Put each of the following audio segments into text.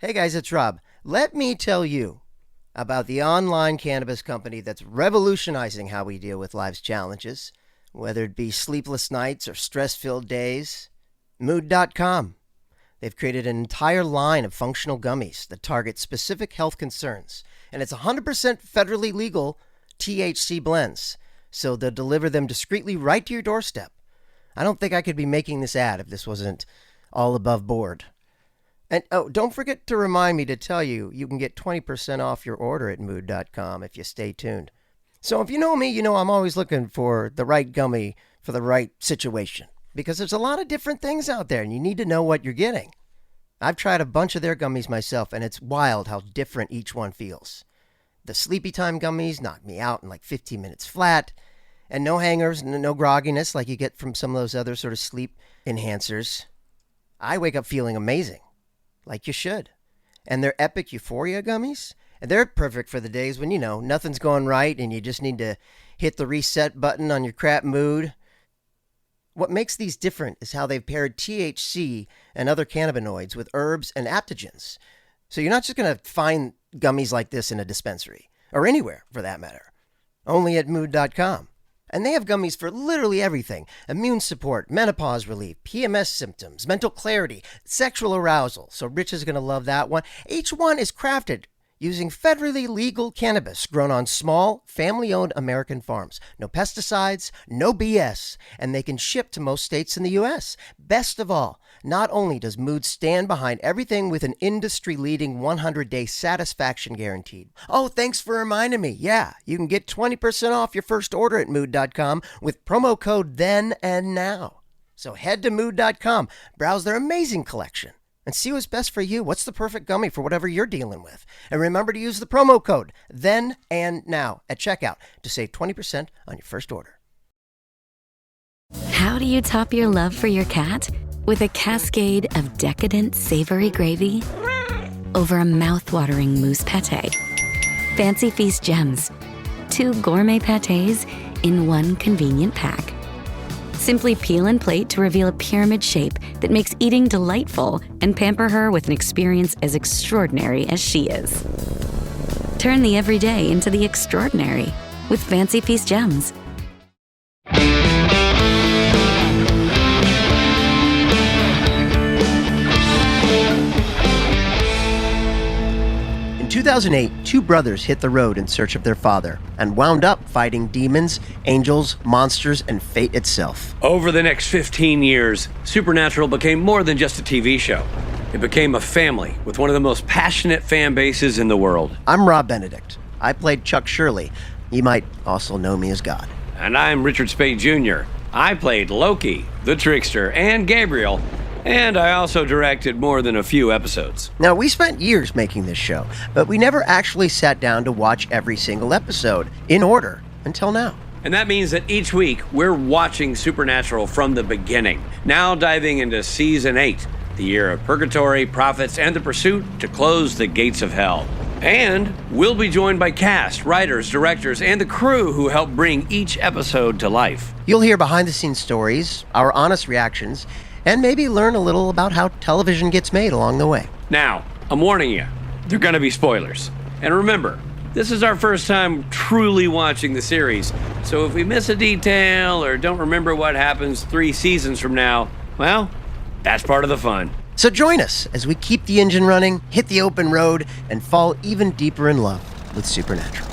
Hey guys, it's Rob. Let me tell you about the online cannabis company that's revolutionizing how we deal with life's challenges, whether it be sleepless nights or stress-filled days. Mood.com. They've created an entire line of functional gummies that target specific health concerns, and it's 100% federally legal THC blends, so they'll deliver them discreetly right to your doorstep. I don't think I could be making this ad if this wasn't all above board. And don't forget to remind me to tell you can get 20% off your order at mood.com if you stay tuned. So if you know me, you know I'm always looking for the right gummy for the right situation, because there's a lot of different things out there and you need to know what you're getting. I've tried a bunch of their gummies myself, and it's wild how different each one feels. The Sleepy Time gummies knock me out in like 15 minutes flat, and no hangers, no grogginess like you get from some of those other sort of sleep enhancers. I wake up feeling amazing. Like you should. And their Epic Euphoria gummies, they're perfect for the days when, nothing's going right and you just need to hit the reset button on your crap mood. What makes these different is how they've paired THC and other cannabinoids with herbs and adaptogens. So you're not just going to find gummies like this in a dispensary, or anywhere for that matter. Only at mood.com. And they have gummies for literally everything: immune support, menopause relief, PMS symptoms, mental clarity, sexual arousal. So Rich is going to love that one. Each one is crafted using federally legal cannabis grown on small, family-owned American farms. No pesticides, no BS, and they can ship to most states in the U.S. Best of all, not only does Mood stand behind everything with an industry-leading 100-day satisfaction guaranteed. Oh, thanks for reminding me. Yeah, you can get 20% off your first order at mood.com with promo code THEN AND NOW. So head to mood.com, browse their amazing collection, and see what's best for you. What's the perfect gummy for whatever you're dealing with? And remember to use the promo code THEN AND NOW at checkout to save 20% on your first order. How do you top your love for your cat? With a cascade of decadent savory gravy over a mouth-watering mousse pâté. Fancy Feast gems. 2 gourmet pâtés in one convenient pack. Simply peel and plate to reveal a pyramid shape that makes eating delightful and pamper her with an experience as extraordinary as she is. Turn the everyday into the extraordinary with Fancy Feast gems. In 2008, 2 brothers hit the road in search of their father and wound up fighting demons, angels, monsters, and fate itself. Over the next 15 years, Supernatural became more than just a TV show. It became a family with one of the most passionate fan bases in the world. I'm Rob Benedict. I played Chuck Shirley. You might also know me as God. And I'm Richard Speight Jr. I played Loki, the Trickster, and Gabriel. And I also directed more than a few episodes. Now, we spent years making this show, but we never actually sat down to watch every single episode in order until now. And that means that each week we're watching Supernatural from the beginning, now diving into Season 8, the year of purgatory, prophets, and the pursuit to close the gates of hell. And we'll be joined by cast, writers, directors, and the crew who help bring each episode to life. You'll hear behind-the-scenes stories, our honest reactions, and maybe learn a little about how television gets made along the way. Now, I'm warning you, there are going to be spoilers. And remember, this is our first time truly watching the series, so if we miss a detail or don't remember what happens 3 seasons from now, well, that's part of the fun. So join us as we keep the engine running, hit the open road, and fall even deeper in love with Supernatural.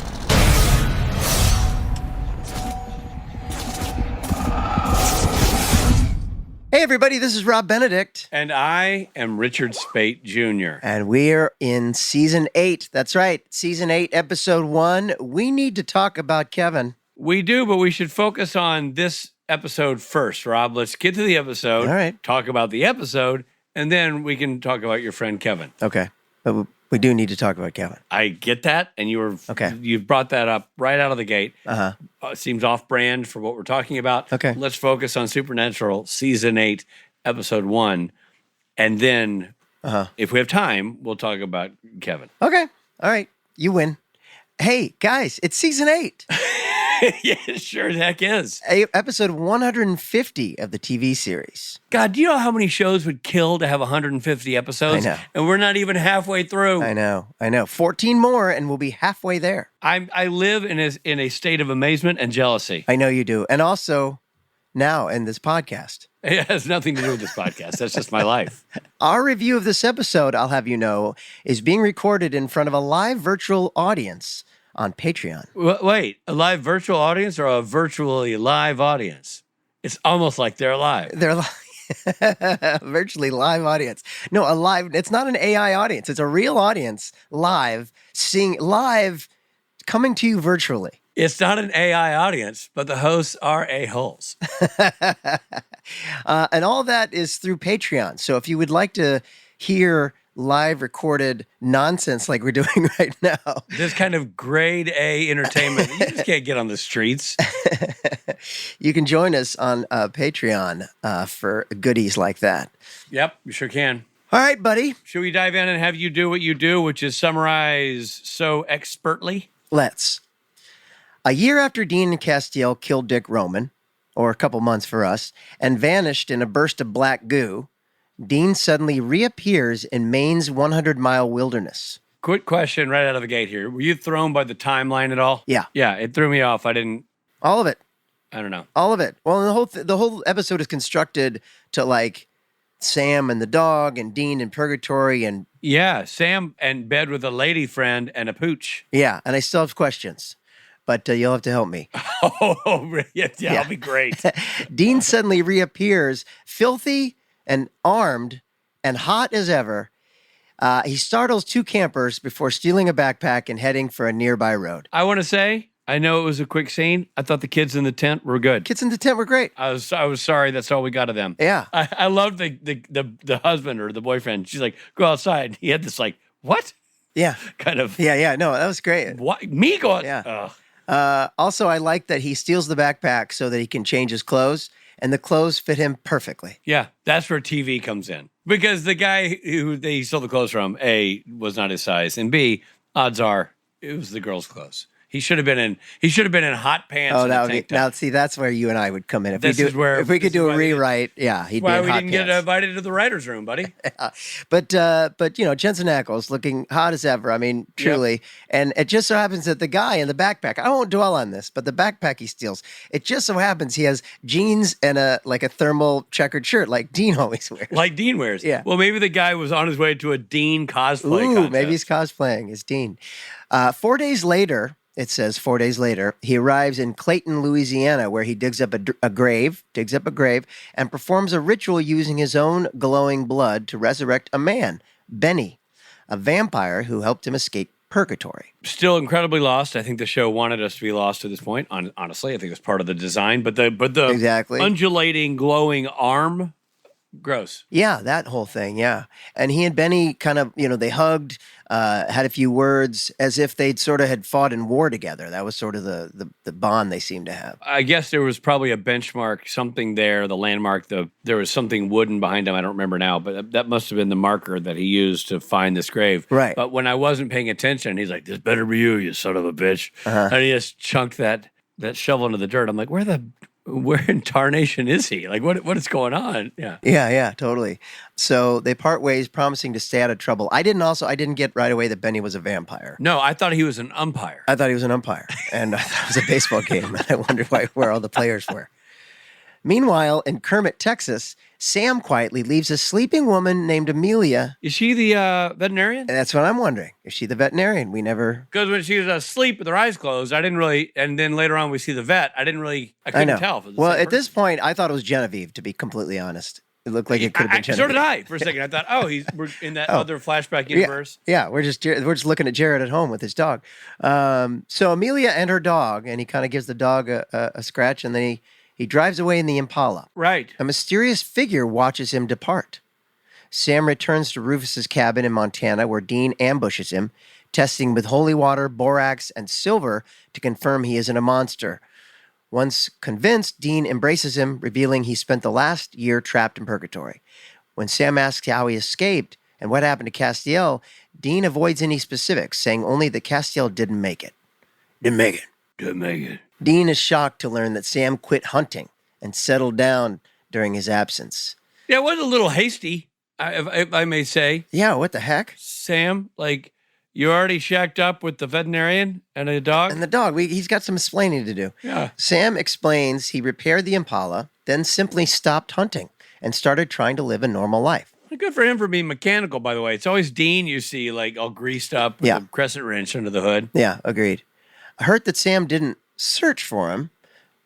Hey everybody, this is Rob Benedict. And I am Richard Speight Jr. And we're in Season 8. That's right, Season 8, Episode 1. We need to talk about Kevin. We do, but we should focus on this episode first, Rob. Let's get to the episode. All right. Talk about the episode, and then we can talk about your friend Kevin. Okay, but we do need to talk about Kevin. I get that, and you brought that up right out of the gate. Seems off-brand for what we're talking about. Okay. Let's focus on Supernatural Season 8, Episode 1, and then if we have time, we'll talk about Kevin. Okay, all right, you win. Hey, guys, it's Season 8. Yeah, it sure as heck is. Episode 150 of the TV series. God, do you know how many shows would kill to have 150 episodes? I know. And we're not even halfway through. I know. 14 more and we'll be halfway there. I live in a state of amazement and jealousy. I know you do. And also now in this podcast. It has nothing to do with this podcast. That's just my life. Our review of this episode, I'll have you know, is being recorded in front of a live virtual audience on Patreon. Wait, a live virtual audience or a virtually live audience? It's almost like they're live. They're virtually live audience. No, a live, it's not an AI audience. It's a real audience live, seeing live, coming to you virtually. It's not an AI audience, but the hosts are a-holes. And all that is through Patreon. So if you would like to hear live recorded nonsense like we're doing right now. This kind of grade A entertainment you just can't get on the streets. You can join us on Patreon for goodies like that. Yep, you sure can. All right, buddy. Should we dive in and have you do what you do, which is summarize so expertly? Let's. A year after Dean and Castiel killed Dick Roman, or a couple months for us, and vanished in a burst of black goo, Dean suddenly reappears in Maine's 100-mile wilderness. Quick question right out of the gate here. Were you thrown by the timeline at all? Yeah. Yeah, it threw me off. I All of it. don't know. All of it. Well, the whole episode is constructed to like Sam and the dog and Dean in purgatory and Yeah, Sam in bed with a lady friend and a pooch. yeah, and I still have questions, but you'll have to help me. Oh, yeah, that'll be great. Dean suddenly reappears, filthy and armed and hot as ever. He startles two campers before stealing a backpack and heading for a nearby road. I want to say, I know it was a quick scene. I thought the kids in the tent were good. Kids in the tent were great. I was sorry. That's all we got of them. Yeah. I loved the husband or the boyfriend. She's like, go outside. He had this like, what? Yeah. Kind of. Yeah. No, that was great. What? Me going? Yeah. Ugh. Also, I like that he steals the backpack so that he can change his clothes, and the clothes fit him perfectly. Yeah, that's where TV comes in. Because the guy who they stole the clothes from, A, was not his size, and B, odds are it was the girl's clothes. He should have been in hot pants. Oh, and that a would be, tank top. now see, that's where you and I would come in. If This is where- if we this could is do why a they- rewrite, yeah, he'd be Why in we hot didn't get pants. invited to the writers' room, buddy? But Jensen Ackles looking hot as ever. I mean, truly. And it just so happens that the guy in the backpack, I won't dwell on this, but the backpack he steals, it just so happens he has jeans and a thermal checkered shirt like Dean always wears. Like Dean wears. Yeah. Well, maybe the guy was on his way to a Dean cosplay contest. Maybe he's cosplaying as Dean. 4 days later, it says 4 days later, he arrives in Clayton, Louisiana, where he digs up a grave, and performs a ritual using his own glowing blood to resurrect a man, Benny, a vampire who helped him escape purgatory. Still incredibly lost. I think the show wanted us to be lost to this point. Honestly, I think it's part of the design. But the Exactly. undulating, glowing arm, gross. Yeah, that whole thing, yeah. And he and Benny kind of, they hugged, had a few words as if they'd sort of had fought in war together. That was sort of the bond they seemed to have. I guess there was probably a benchmark, something there, the landmark. There was something wooden behind him. I don't remember now, but that must have been the marker that he used to find this grave. Right. But when I wasn't paying attention, he's like, "This better be you son of a bitch," and he just chunked that shovel into the dirt. I'm like, where in tarnation is he? Like, what is going on? Yeah. Yeah, totally. So they part ways, promising to stay out of trouble. I didn't get right away that Benny was a vampire. No, I thought he was an umpire. I thought he was an umpire, and I thought it was a baseball game, and I wondered where all the players were. Meanwhile, in Kermit, Texas, Sam quietly leaves a sleeping woman named Amelia. Is she the veterinarian? And that's what I'm wondering. Is she the veterinarian? We never... Because when she was asleep with her eyes closed, I didn't really, and then later on we see the vet, I couldn't know. tell. If it was the Well, same at person. this point, I thought it was Genevieve, to be completely honest. It looked like it could have been Genevieve. So did I for a second. I thought, we're in that other flashback universe. Yeah, we're just looking at Jared at home with his dog. So Amelia and her dog, and he kind of gives the dog a scratch, and then he drives away in the Impala. Right. A mysterious figure watches him depart. Sam returns to Rufus's cabin in Montana, where Dean ambushes him, testing with holy water, borax, and silver to confirm he isn't a monster. Once convinced, Dean embraces him, revealing he spent the last year trapped in purgatory. When Sam asks how he escaped and what happened to Castiel, Dean avoids any specifics, saying only that Castiel didn't make it. Didn't make it. Dean is shocked to learn that Sam quit hunting and settled down during his absence. Yeah, it was a little hasty, if I may say. Yeah, what the heck? Sam, like, you already shacked up with the veterinarian and a dog? And the dog, he's got some explaining to do. Yeah. Sam explains he repaired the Impala, then simply stopped hunting and started trying to live a normal life. Good for him for being mechanical, by the way. It's always Dean you see, like, all greased up with a crescent wrench under the hood. Yeah, agreed. I heard that Sam didn't search for him.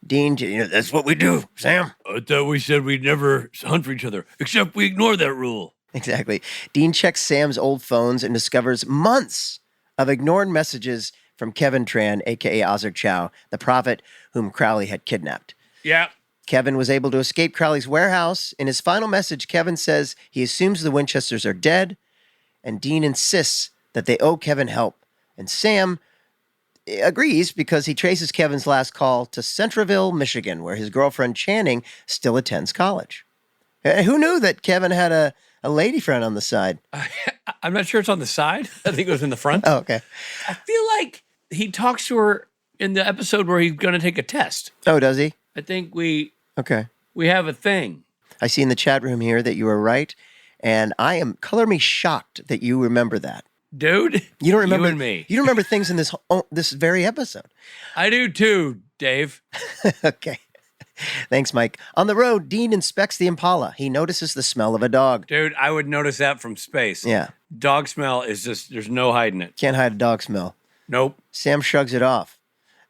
Dean, that's what we do, Sam. I thought we said we'd never hunt for each other, except we ignore that rule. Exactly. Dean checks Sam's old phones and discovers months of ignored messages from Kevin Tran, a.k.a. Osric Chau, the prophet whom Crowley had kidnapped. Yeah. Kevin was able to escape Crowley's warehouse. In his final message, Kevin says he assumes the Winchesters are dead, and Dean insists that they owe Kevin help. And Sam agrees because he traces Kevin's last call to Centreville, Michigan, where his girlfriend Channing still attends college. Who knew that Kevin had a lady friend on the side? I'm not sure it's on the side. I think it was in the front. Oh, okay. I feel like he talks to her in the episode where he's going to take a test. Oh, does he? I think we Okay. have a thing. I see in the chat room here that you were right, and I am color me shocked that you remember that. Dude, You don't remember you and me. You don't remember things in this very episode. I do too, Dave. Okay. Thanks, Mike. On the road, Dean inspects the Impala. He notices the smell of a dog. Dude, I would notice that from space. Yeah. Dog smell is just, there's no hiding it. Can't hide a dog smell. Nope. Sam shrugs it off.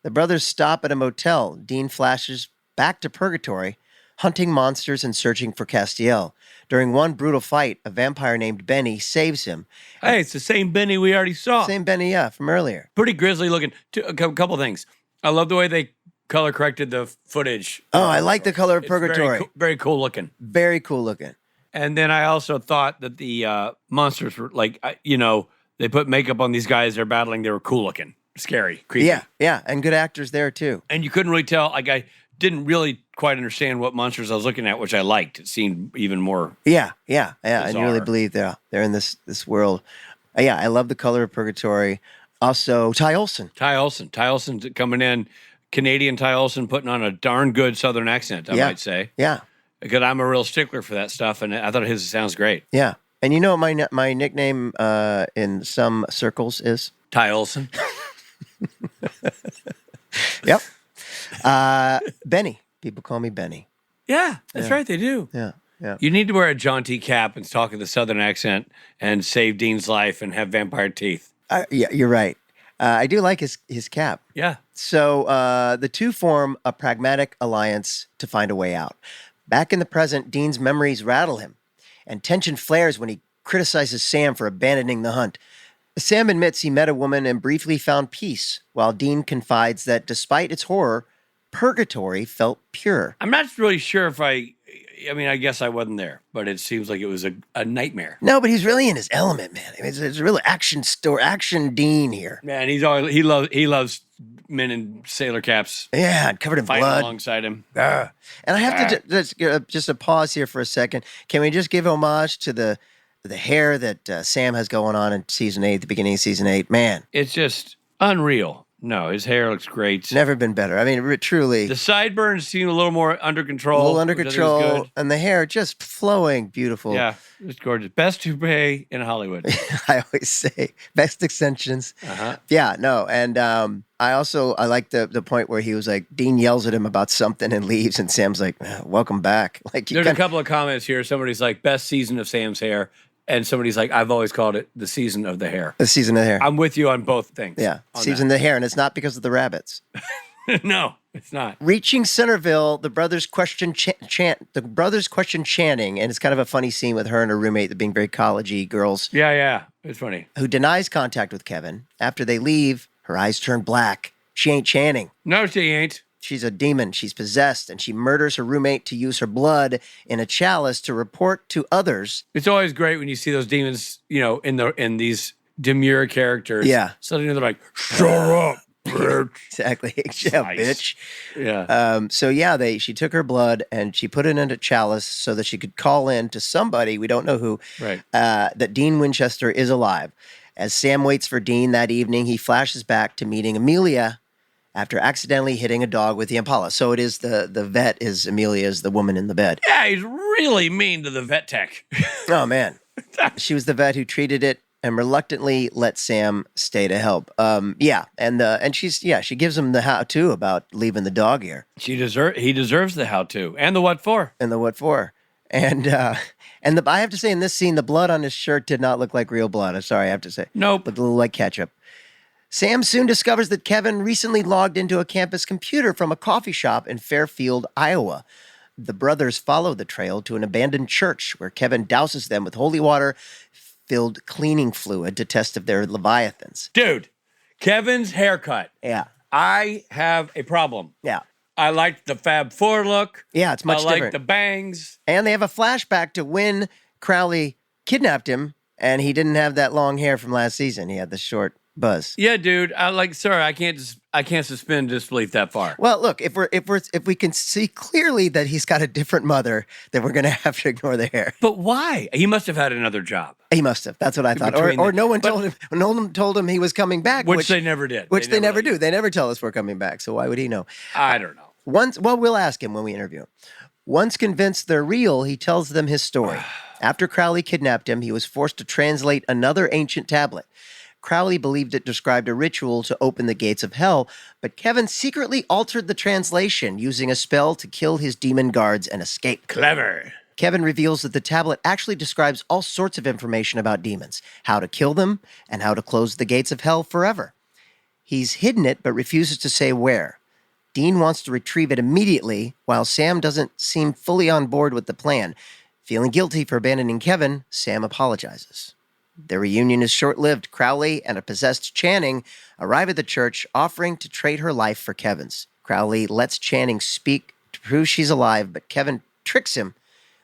The brothers stop at a motel. Dean flashes back to purgatory, hunting monsters and searching for Castiel. During one brutal fight, a vampire named Benny saves him. Hey, it's the same Benny we already saw. Same Benny, yeah, from earlier. Pretty grisly looking. A couple things. I love the way they color corrected the footage. Oh, I like the color of It's purgatory. very cool looking. Very cool looking. And then I also thought that the monsters were like, they put makeup on these guys they're battling. They were cool looking, scary, creepy. Yeah, and good actors there too. And you couldn't really tell. Like, I didn't really quite understand what monsters I was looking at, which I liked. It seemed even more. Yeah. And you really Bizarre. believe they're in this world. Yeah, I love the color of purgatory. Also, Ty Olsson. Ty Olson's coming in, Canadian Ty Olsson putting on a darn good Southern accent, I might say. Yeah. Because I'm a real stickler for that stuff, and I thought his sounds great. Yeah. And you know what my nickname in some circles is? Ty Olsson. Yep. Benny. People call me Benny. Yeah, that's right, they do. Yeah. You need to wear a jaunty cap and talk in the Southern accent and save Dean's life and have vampire teeth. Yeah, you're right. I do like his cap. Yeah. So the two form a pragmatic alliance to find a way out. Back in the present, Dean's memories rattle him, and tension flares when he criticizes Sam for abandoning the hunt. Sam admits he met a woman and briefly found peace, while Dean confides that despite its horror, purgatory felt pure. I'm not really sure if I guess I wasn't there, but it seems like it was a nightmare. No, but he's really in his element, man. I mean, it's a real action Dean here. Man, he loves men in sailor caps. Yeah, covered in fighting blood. alongside him. And I have to just a pause here for a second. Can we just give homage to the hair that Sam has going on in season 8, the beginning of season 8? Man, It's just unreal. No, his hair looks great. never been better. I mean, truly, The sideburns seem a little more under a control. little under which I think is control, good. and the hair just flowing, beautiful. Yeah, it's gorgeous. Best toupee in Hollywood. I always say best extensions. Uh-huh. Yeah, no, and I like the point where he was like, Dean yells at him about something and leaves, and Sam's like, welcome back. Like, There's a couple of comments here. Somebody's like, best season of Sam's hair. And somebody's like, I've always called it the season of the hair. the season of the hair. I'm with you on both things. Yeah, on season of the hair, and it's not because of the rabbits. that. No, it's not. Reaching Centerville, the brothers question Channing, and it's kind of a funny scene with her and her roommate, being very college-y girls, Yeah. It's funny. who denies contact with Kevin. After they leave, her eyes turn black. She ain't Channing. No, she ain't. She's a demon. She's possessed, and she murders her roommate to use her blood in a chalice to report to others. It's always great when you see those demons, in these demure characters. Yeah. Suddenly they're like, shut up, bitch. Exactly. Yeah, Nice. bitch. Yeah. She took her blood and she put it in a chalice so that she could call in to somebody, we don't know who, Right. that Dean Winchester is alive. As Sam waits for Dean that evening, he flashes back to meeting Amelia after accidentally hitting a dog with the Impala. So it is the vet is Amelia is the woman in the bed. Yeah, he's really mean to the vet tech. Oh, man. She was the vet who treated it and reluctantly let Sam stay to help. And she gives him the how-to about leaving the dog here. He deserves the how-to and the what for. And the what for. And I have to say, in this scene, the blood on his shirt did not look like real blood. I'm sorry, I have to say. Nope. Looked a little like ketchup. Sam soon discovers that Kevin recently logged into a campus computer from a coffee shop in Fairfield, Iowa. The brothers follow the trail to an abandoned church where Kevin douses them with holy water-filled cleaning fluid to test if they're leviathans. Dude, Kevin's haircut. Yeah. I have a problem. Yeah. I like the Fab Four look. Yeah, it's much different. I like the bangs. And they have a flashback to when Crowley kidnapped him, and he didn't have that long hair from last season. He had the short buzz. Yeah, dude. I can't suspend disbelief that far. Well, look, if we can see clearly that he's got a different mother, then we're going to have to ignore the hair. But why? He must have had another job. He must have. That's what I thought. Or no one told him. No one told him he was coming back, which they never did. Which they never do. They never tell us we're coming back. So why would he know? I don't know. We'll ask him when we interview him. Once convinced they're real, he tells them his story. After Crowley kidnapped him, he was forced to translate another ancient tablet. Crowley believed it described a ritual to open the gates of hell, but Kevin secretly altered the translation using a spell to kill his demon guards and escape. Clever. Kevin reveals that the tablet actually describes all sorts of information about demons, how to kill them, and how to close the gates of hell forever. He's hidden it, but refuses to say where. Dean wants to retrieve it immediately, while Sam doesn't seem fully on board with the plan. Feeling guilty for abandoning Kevin, Sam apologizes. Their reunion is short-lived. Crowley and a possessed Channing arrive at the church, offering to trade her life for Kevin's. Crowley lets Channing speak to prove she's alive, but Kevin tricks him,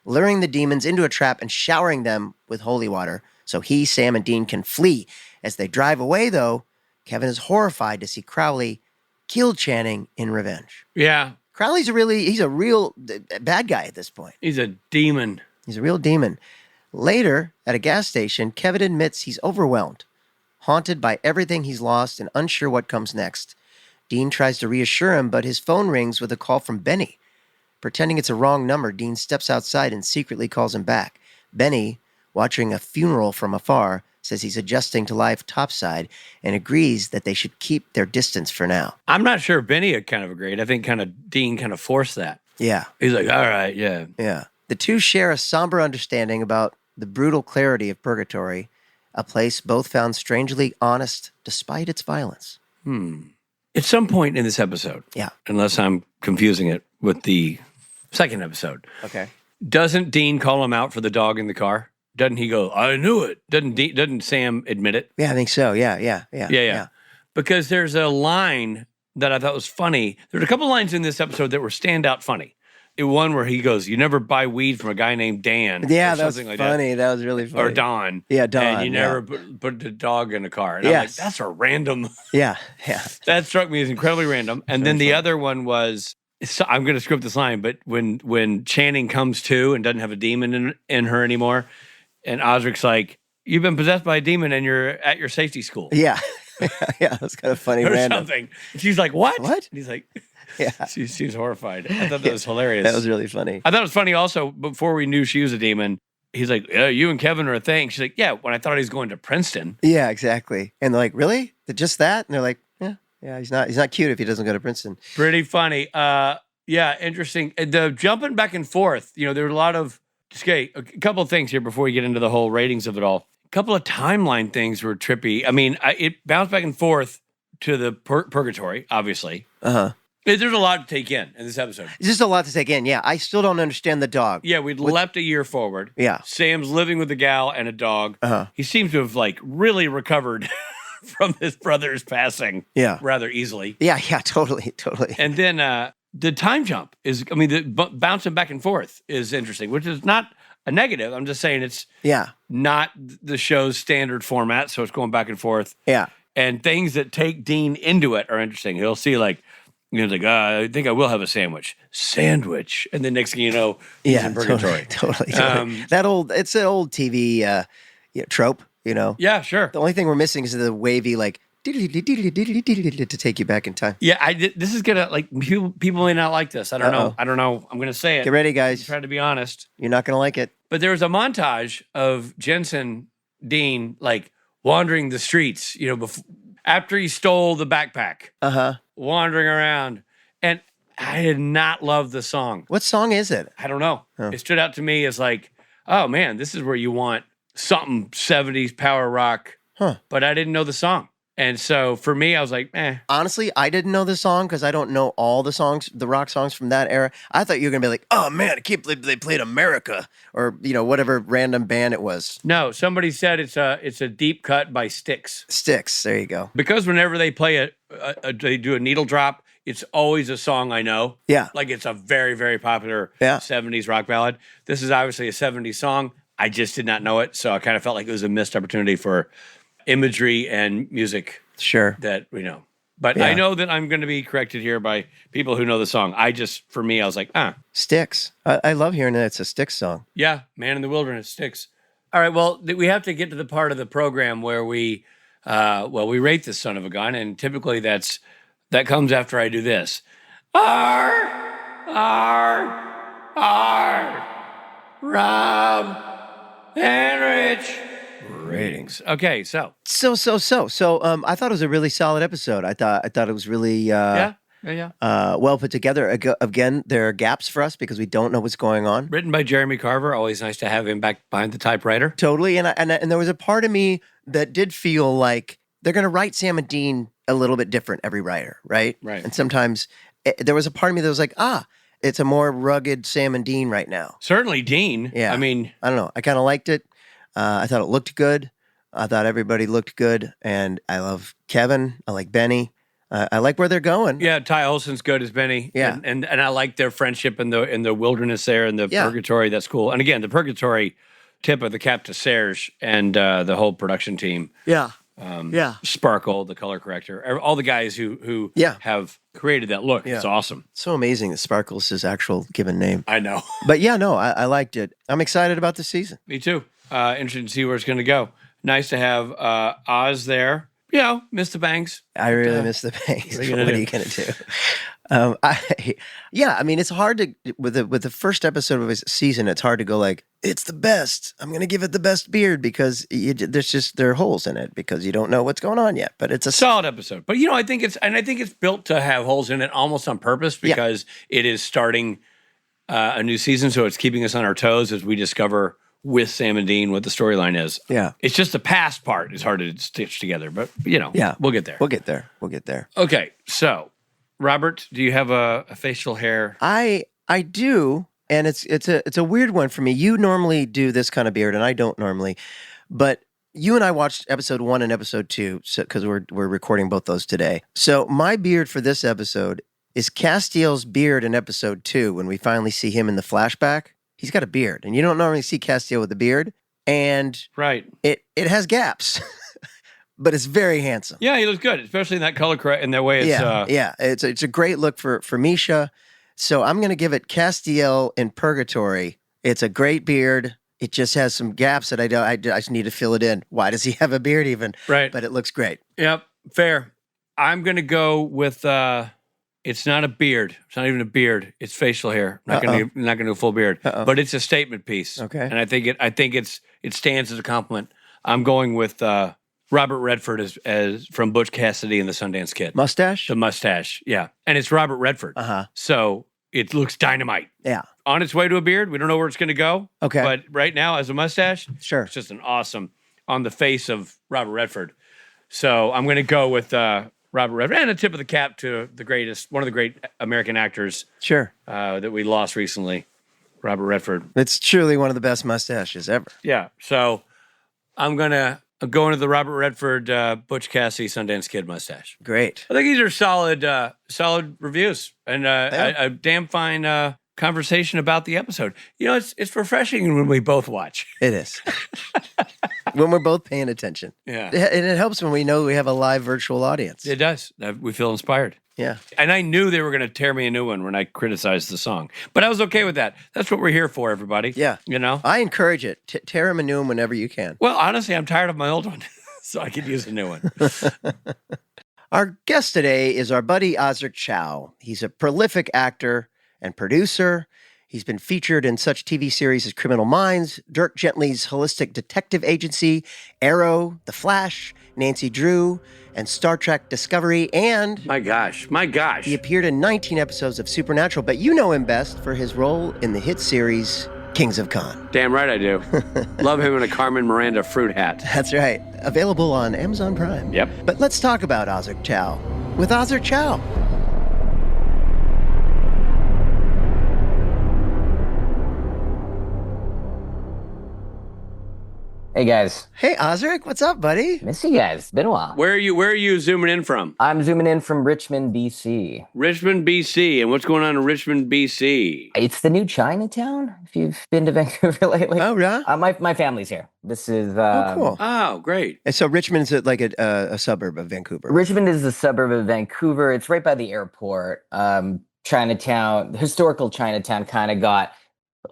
luring the demons into a trap and showering them with holy water so he, Sam, and Dean can flee. As they drive away, though, Kevin is horrified to see Crowley kill Channing in revenge. Yeah. Crowley's he's a real bad guy at this point. He's a demon. He's a real demon. Later, at a gas station, Kevin admits he's overwhelmed, haunted by everything he's lost and unsure what comes next. Dean tries to reassure him, but his phone rings with a call from Benny. Pretending it's a wrong number, Dean steps outside and secretly calls him back. Benny, watching a funeral from afar, says he's adjusting to life topside and agrees that they should keep their distance for now. I'm not sure Benny kind of agreed. I think Dean kind of forced that. Yeah. He's like, all right, yeah. Yeah. The two share a somber understanding about the brutal clarity of purgatory, a place both found strangely honest despite its violence. At some point in this episode, Yeah. unless I'm confusing it with the second episode, Okay. doesn't Dean call him out for the dog in the car? Doesn't he go, I knew it? Doesn't Sam admit it? Yeah, I think so. Yeah. Because there's a line that I thought was funny. There's a couple lines in this episode that were standout funny. One where he goes, you never buy weed from a guy named Dan. Yeah, that was like funny. That was really funny. Or Don. Yeah, Don. And you never put the dog in a car. And I'm like, that's a random. Yeah. That struck me as incredibly random. And then the other one was, I'm going to script this line, but when Channing comes to and doesn't have a demon in her anymore, and Osric's like, you've been possessed by a demon and you're at your safety school. Yeah. Yeah, that's kind of funny. Or random. something. And she's like, what? What? And he's like, Yeah. She's horrified. I thought that was hilarious. That was really funny. I thought it was funny also, before we knew she was a demon, he's like, yeah, you and Kevin are a thing. She's like, yeah, when I thought he was going to Princeton. Yeah, exactly. And they're like, really? Just that? And they're like, yeah, he's not cute if he doesn't go to Princeton. Pretty funny. Yeah, interesting. The jumping back and forth, there were a lot of, a couple of things here before we get into the whole ratings of it all. A couple of timeline things were trippy. I mean, it bounced back and forth to the purgatory, obviously. Uh-huh. There's a lot to take in this episode. It's just a lot to take in. Yeah, I still don't understand the dog. Yeah, we'd leapt a year forward. Yeah. Sam's living with a gal and a dog. Uh-huh. He seems to have really recovered from his brother's passing. Yeah. Rather easily. Yeah, totally. And then the time jump is, the bouncing back and forth is interesting, which is not a negative. I'm just saying it's not the show's standard format, so it's going back and forth. Yeah. And things that take Dean into it are interesting. He'll see he's like, I think I will have a sandwich. And then next thing you know, he's in purgatory. Totally. It's an old TV trope, Yeah, sure. The only thing we're missing is the wavy, to take you back in time. Yeah, this is gonna like people may not like this. I don't know. Uh-oh. I don't know. I'm gonna say it. Get ready, guys. Try to be honest. You're not gonna like it. But there was a montage of Jensen Dean like wandering the streets, after he stole the backpack, wandering around. And I did not love the song. What song is it? I don't know. Oh. It stood out to me as like, oh man, this is where you want something 70s power rock. Huh. But I didn't know the song. And so for me, I was like, eh. Honestly, I didn't know the song because I don't know all the songs, the rock songs from that era. I thought you were going to be like, oh man, I can't believe they played America or, whatever random band it was. No, somebody said it's a deep cut by Styx. Styx, there you go. Because whenever they play they do a needle drop, it's always a song I know. Yeah. Like it's a very, very popular 70s rock ballad. This is obviously a 70s song. I just did not know it. So I kind of felt like it was a missed opportunity for imagery and music. Sure. That we know. But I know that I'm going to be corrected here by people who know the song. For me, I was like, Styx. I love hearing that it's a Styx song. Yeah, Man in the Wilderness, Styx. All right, well, we have to get to the part of the program where we rate this son of a gun, and typically that comes after I do this. Rob and Rich ratings. Okay, so I thought it was a really solid episode. I thought it was really well put together. Again, there are gaps for us because we don't know what's going on. Written by Jeremy Carver. Always nice to have him back behind the typewriter. Totally, and there was a part of me that did feel like they're going to write Sam and Dean a little bit different every writer, right? Right. And sometimes there was a part of me that was like, it's a more rugged Sam and Dean right now. Certainly Dean. Yeah. I mean, I don't know. I kind of liked it. I thought it looked good. I thought everybody looked good. And I love Kevin. I like Benny. I like where they're going. Yeah, Ty Olson's good as Benny. Yeah. And I like their friendship in the wilderness there and the purgatory. That's cool. And again, the purgatory tip of the cap to Serge and the whole production team. Yeah. Sparkle, the color corrector, all the guys who have created that look. Yeah. It's awesome. So amazing that Sparkle's his actual given name. I know. But I liked it. I'm excited about the season. Me too. Interested to see where it's going to go. Nice to have Oz there. Miss the bangs. I really miss the bangs. What are you going to do? It's hard to with the first episode of a season. It's hard to go like it's the best. I'm going to give it the best beard because there are holes in it because you don't know what's going on yet. But it's a solid episode. But I think it's built to have holes in it almost on purpose because it is starting a new season, so it's keeping us on our toes as we discover with Sam and Dean what the storyline is. Yeah, it's just the past part is hard to stitch together, but we'll get there. We'll get there. Okay, so. Robert, do you have a facial hair? I do, and it's a weird one for me. You normally do this kind of beard, and I don't normally. But you and I watched episode 1 and episode 2 because we're recording both those today. So my beard for this episode is Castiel's beard in episode 2 when we finally see him in the flashback. He's got a beard, and you don't normally see Castiel with a beard, and it has gaps. But it's very handsome. Yeah, he looks good, especially in that color in that way. It's it's a great look for Misha. So I'm going to give it Castiel in Purgatory. It's a great beard. It just has some gaps that I just need to fill it in. Why does he have a beard even? Right. But it looks great. Yep, fair. I'm going to go with it's not a beard. It's not even a beard. It's facial hair. I'm not going to do a full beard. But it's a statement piece. Okay. And I think it stands as a compliment. I'm going with Robert Redford as from Butch Cassidy and the Sundance Kid. Mustache? The mustache, yeah. And it's Robert Redford. So it looks dynamite. Yeah. On its way to a beard. We don't know where it's going to go. Okay. But right now, as a mustache, sure. It's just an awesome on the face of Robert Redford. So I'm going to go with Robert Redford and a tip of the cap to one of the great American actors. Sure. That we lost recently, Robert Redford. It's truly one of the best mustaches ever. Yeah. So I'm going to go into the Robert Redford, Butch Cassidy, Sundance Kid mustache. Great. I think these are solid reviews and a damn fine conversation about the episode. It's refreshing when we both watch. It is. When we're both paying attention. Yeah. And it helps when we know we have a live virtual audience. It does. We feel inspired. Yeah. And I knew they were going to tear me a new one when I criticized the song. But I was okay with that. That's what we're here for, everybody. Yeah. You know? I encourage it. Tear him a new one whenever you can. Well, honestly, I'm tired of my old one. so I could use a new one. Our guest today is our buddy Osric Chau. He's a prolific actor and producer. He's been featured in such TV series as Criminal Minds, Dirk Gently's Holistic Detective Agency, Arrow, The Flash, Nancy Drew, and Star Trek Discovery, and... My gosh. He appeared in 19 episodes of Supernatural, but you know him best for his role in the hit series Kings of Con. Damn right I do. Love him in a Carmen Miranda fruit hat. That's right. Available on Amazon Prime. Yep. But let's talk about Osric Chau with Osric Chau. Hey guys. Hey, Osric, what's up, buddy? Miss you guys. It's been a while. Where are you zooming in from? I'm zooming in from Richmond, BC. Richmond, BC. And what's going on in Richmond, BC? It's the new Chinatown, if you've been to Vancouver lately. Oh, yeah? My family's here. This is... Cool. Oh, great. And so Richmond's like a suburb of Vancouver. Richmond is a suburb of Vancouver. It's right by the airport. Chinatown, historical Chinatown kind of got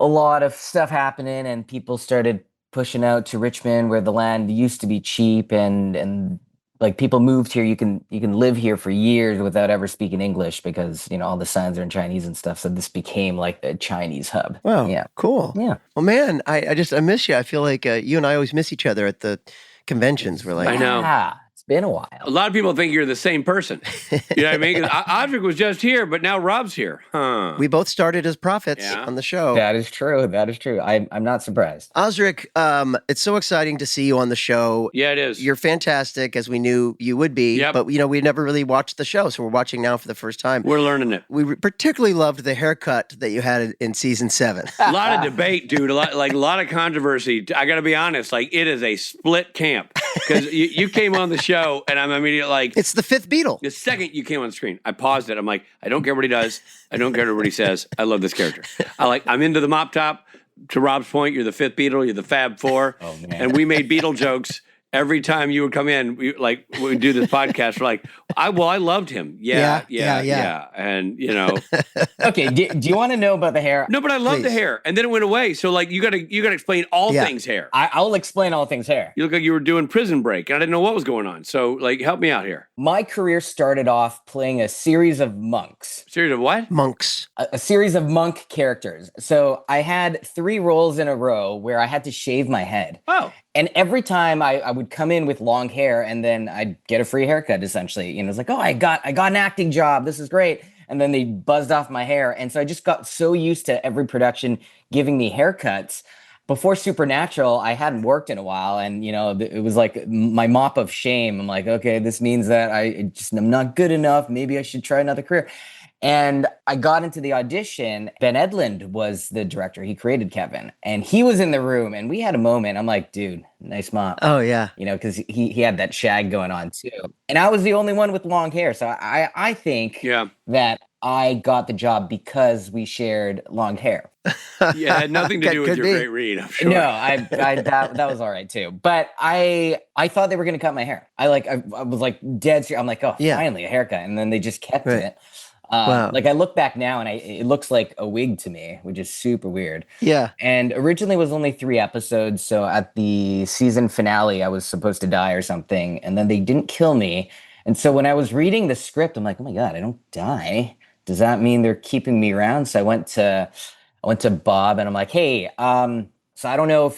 a lot of stuff happening and people started pushing out to Richmond where the land used to be cheap and like people moved here. You can live here for years without ever speaking English because, you know, all the signs are in Chinese and stuff. So this became like a Chinese hub. Wow. Yeah. Cool. Yeah. Well, man, I miss you. I feel like you and I always miss each other at the conventions. We're like, I know. Yeah, it's been a while. A lot of people think you're the same person. You know what I mean? 'Cause Osric was just here, but now Rob's here. Huh. we both started as prophets Yeah. on the show. That is true. That is true. I'm not surprised. Osric, it's so exciting to see you on the show. Yeah, it is. You're fantastic, as we knew you would be. Yep. But, you know, we never really watched the show, so we're watching now for the first time. We're learning it. We particularly loved the haircut that you had in season 7. A lot of debate, dude. A lot of controversy. I got to be honest. Like, it is a split camp because you came on the show, and I'm immediately like, It's the fifth Beatle. the second you came on the screen, I paused it. I'm like, I don't care what he does. I don't care what he says. I love this character. I'm into the mop top. To Rob's point, you're the fifth Beatle. You're the Fab Four. Oh, man. And we made Beatle jokes every time you would come in. We would do this podcast. We're like, I loved him. Yeah. And you know, Okay. Do you want to know about the hair? no, but I love the Please. hair. And then it went away. So like, you gotta explain all Yeah. things hair. I'll explain all things hair. You look like you were doing Prison Break, and I didn't know what was going on. So like, help me out here. My career started off playing a series of monks. Series of what? Monks. A series of monk characters. So I had 3 roles in a row where I had to shave my head. Oh, And every time I would come in with long hair and then I'd get a free haircut, essentially. You know, it's like, oh, I got an acting job. This is great. And then they buzzed off my hair. And so I just got so used to every production giving me haircuts. Before Supernatural, I hadn't worked in a while. And, you know, it was like my mop of shame. I'm like, okay, this means that I'm not good enough. Maybe I should try another career. And I got into the audition. Ben Edlund was the director. He created Kevin. And he was in the room. And we had a moment. I'm like, dude, nice mop. Oh, yeah. You know, because he had that shag going on too. And I was the only one with long hair. So I think yeah. that I got the job because we shared long hair. Yeah, it had nothing to That do with could your be. great read, I'm sure. No, that was all right too. But I thought they were going to cut my hair. I was like dead serious. I'm like, oh, Yeah. finally a haircut. And then they just kept Right. it. Wow. Like I look back now and it looks like a wig to me, which is super weird. Yeah. And originally it was only 3 episodes. So at the season finale, I was supposed to die or something. And then they didn't kill me. And so when I was reading the script, I'm like, oh my God, I don't die. Does that mean they're keeping me around? So I went to Bob and I'm like, hey, so I don't know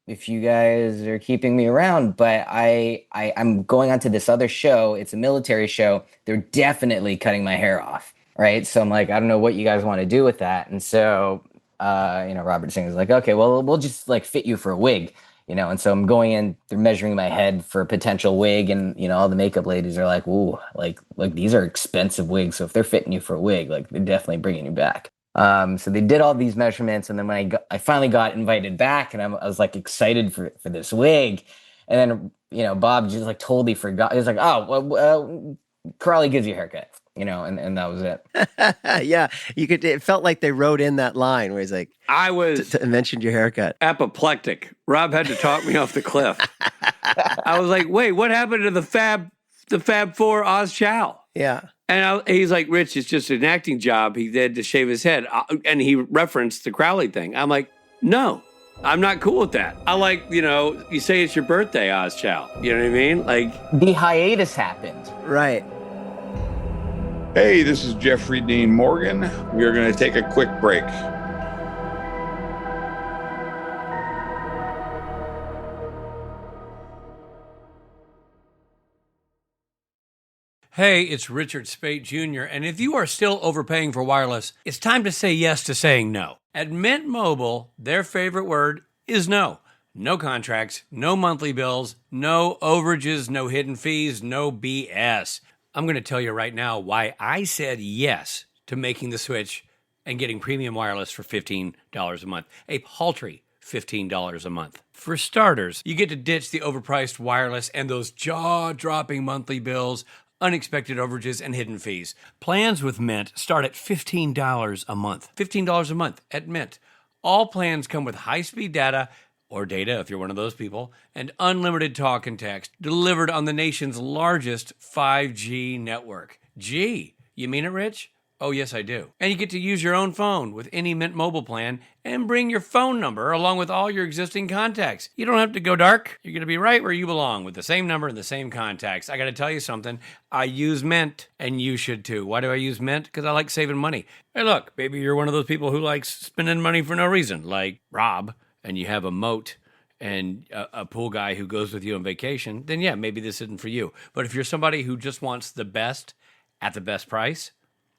if you guys are keeping me around, but I'm going on to this other show. It's a military show. They're definitely cutting my hair off. Right. So I'm like, I don't know what you guys want to do with that. And so, Robert Singh was like, okay, well, we'll just like fit you for a wig, you know? And so I'm going in, they're measuring my head for a potential wig. And, you know, all the makeup ladies are like, ooh, like these are expensive wigs. So if they're fitting you for a wig, like they're definitely bringing you back. So they did all these measurements. And then when I finally got invited back and I was like excited for this wig. And then, you know, Bob just like totally forgot. He was like, oh, well, Crowley gives you a haircut. You know, and that was it. Yeah, it felt like they wrote in that line where he's like, I was mentioned your haircut. apoplectic. Rob had to talk me off the cliff. I was like, wait, what happened to the Fab Four Oz Chow? Yeah. And he's like, Rich, it's just an acting job. He had to shave his head. And he referenced the Crowley thing. I'm like, no, I'm not cool with that. I like, you say it's your birthday, Oz Chow. You know what I mean? Like, The hiatus happened. Right. Hey, this is Jeffrey Dean Morgan. We are going to take a quick break. hey, it's Richard Spate Jr., and if you are still overpaying for wireless, it's time to say yes to saying no. At Mint Mobile, their favorite word is no. No contracts, no monthly bills, no overages, no hidden fees, no BS. I'm going to tell you right now why I said yes to making the switch and getting premium wireless for $15 a month. A paltry $15 a month. For starters, you get to ditch the overpriced wireless and those jaw-dropping monthly bills, unexpected overages, and hidden fees. Plans with Mint start at $15 a month. $15 a month at Mint. All plans come with high-speed data, or data if you're one of those people, and unlimited talk and text delivered on the nation's largest 5G network. Gee, you mean it, Rich? Oh, yes, I do. And you get to use your own phone with any Mint Mobile plan and bring your phone number along with all your existing contacts. You don't have to go dark. You're going to be right where you belong with the same number and the same contacts. I got to tell you something. I use Mint, and you should too. Why do I use Mint? Because I like saving money. Hey, look, maybe you're one of those people who likes spending money for no reason, like Rob, and you have a moat and a pool guy who goes with you on vacation, then yeah, maybe this isn't for you. But if you're somebody who just wants the best at the best price,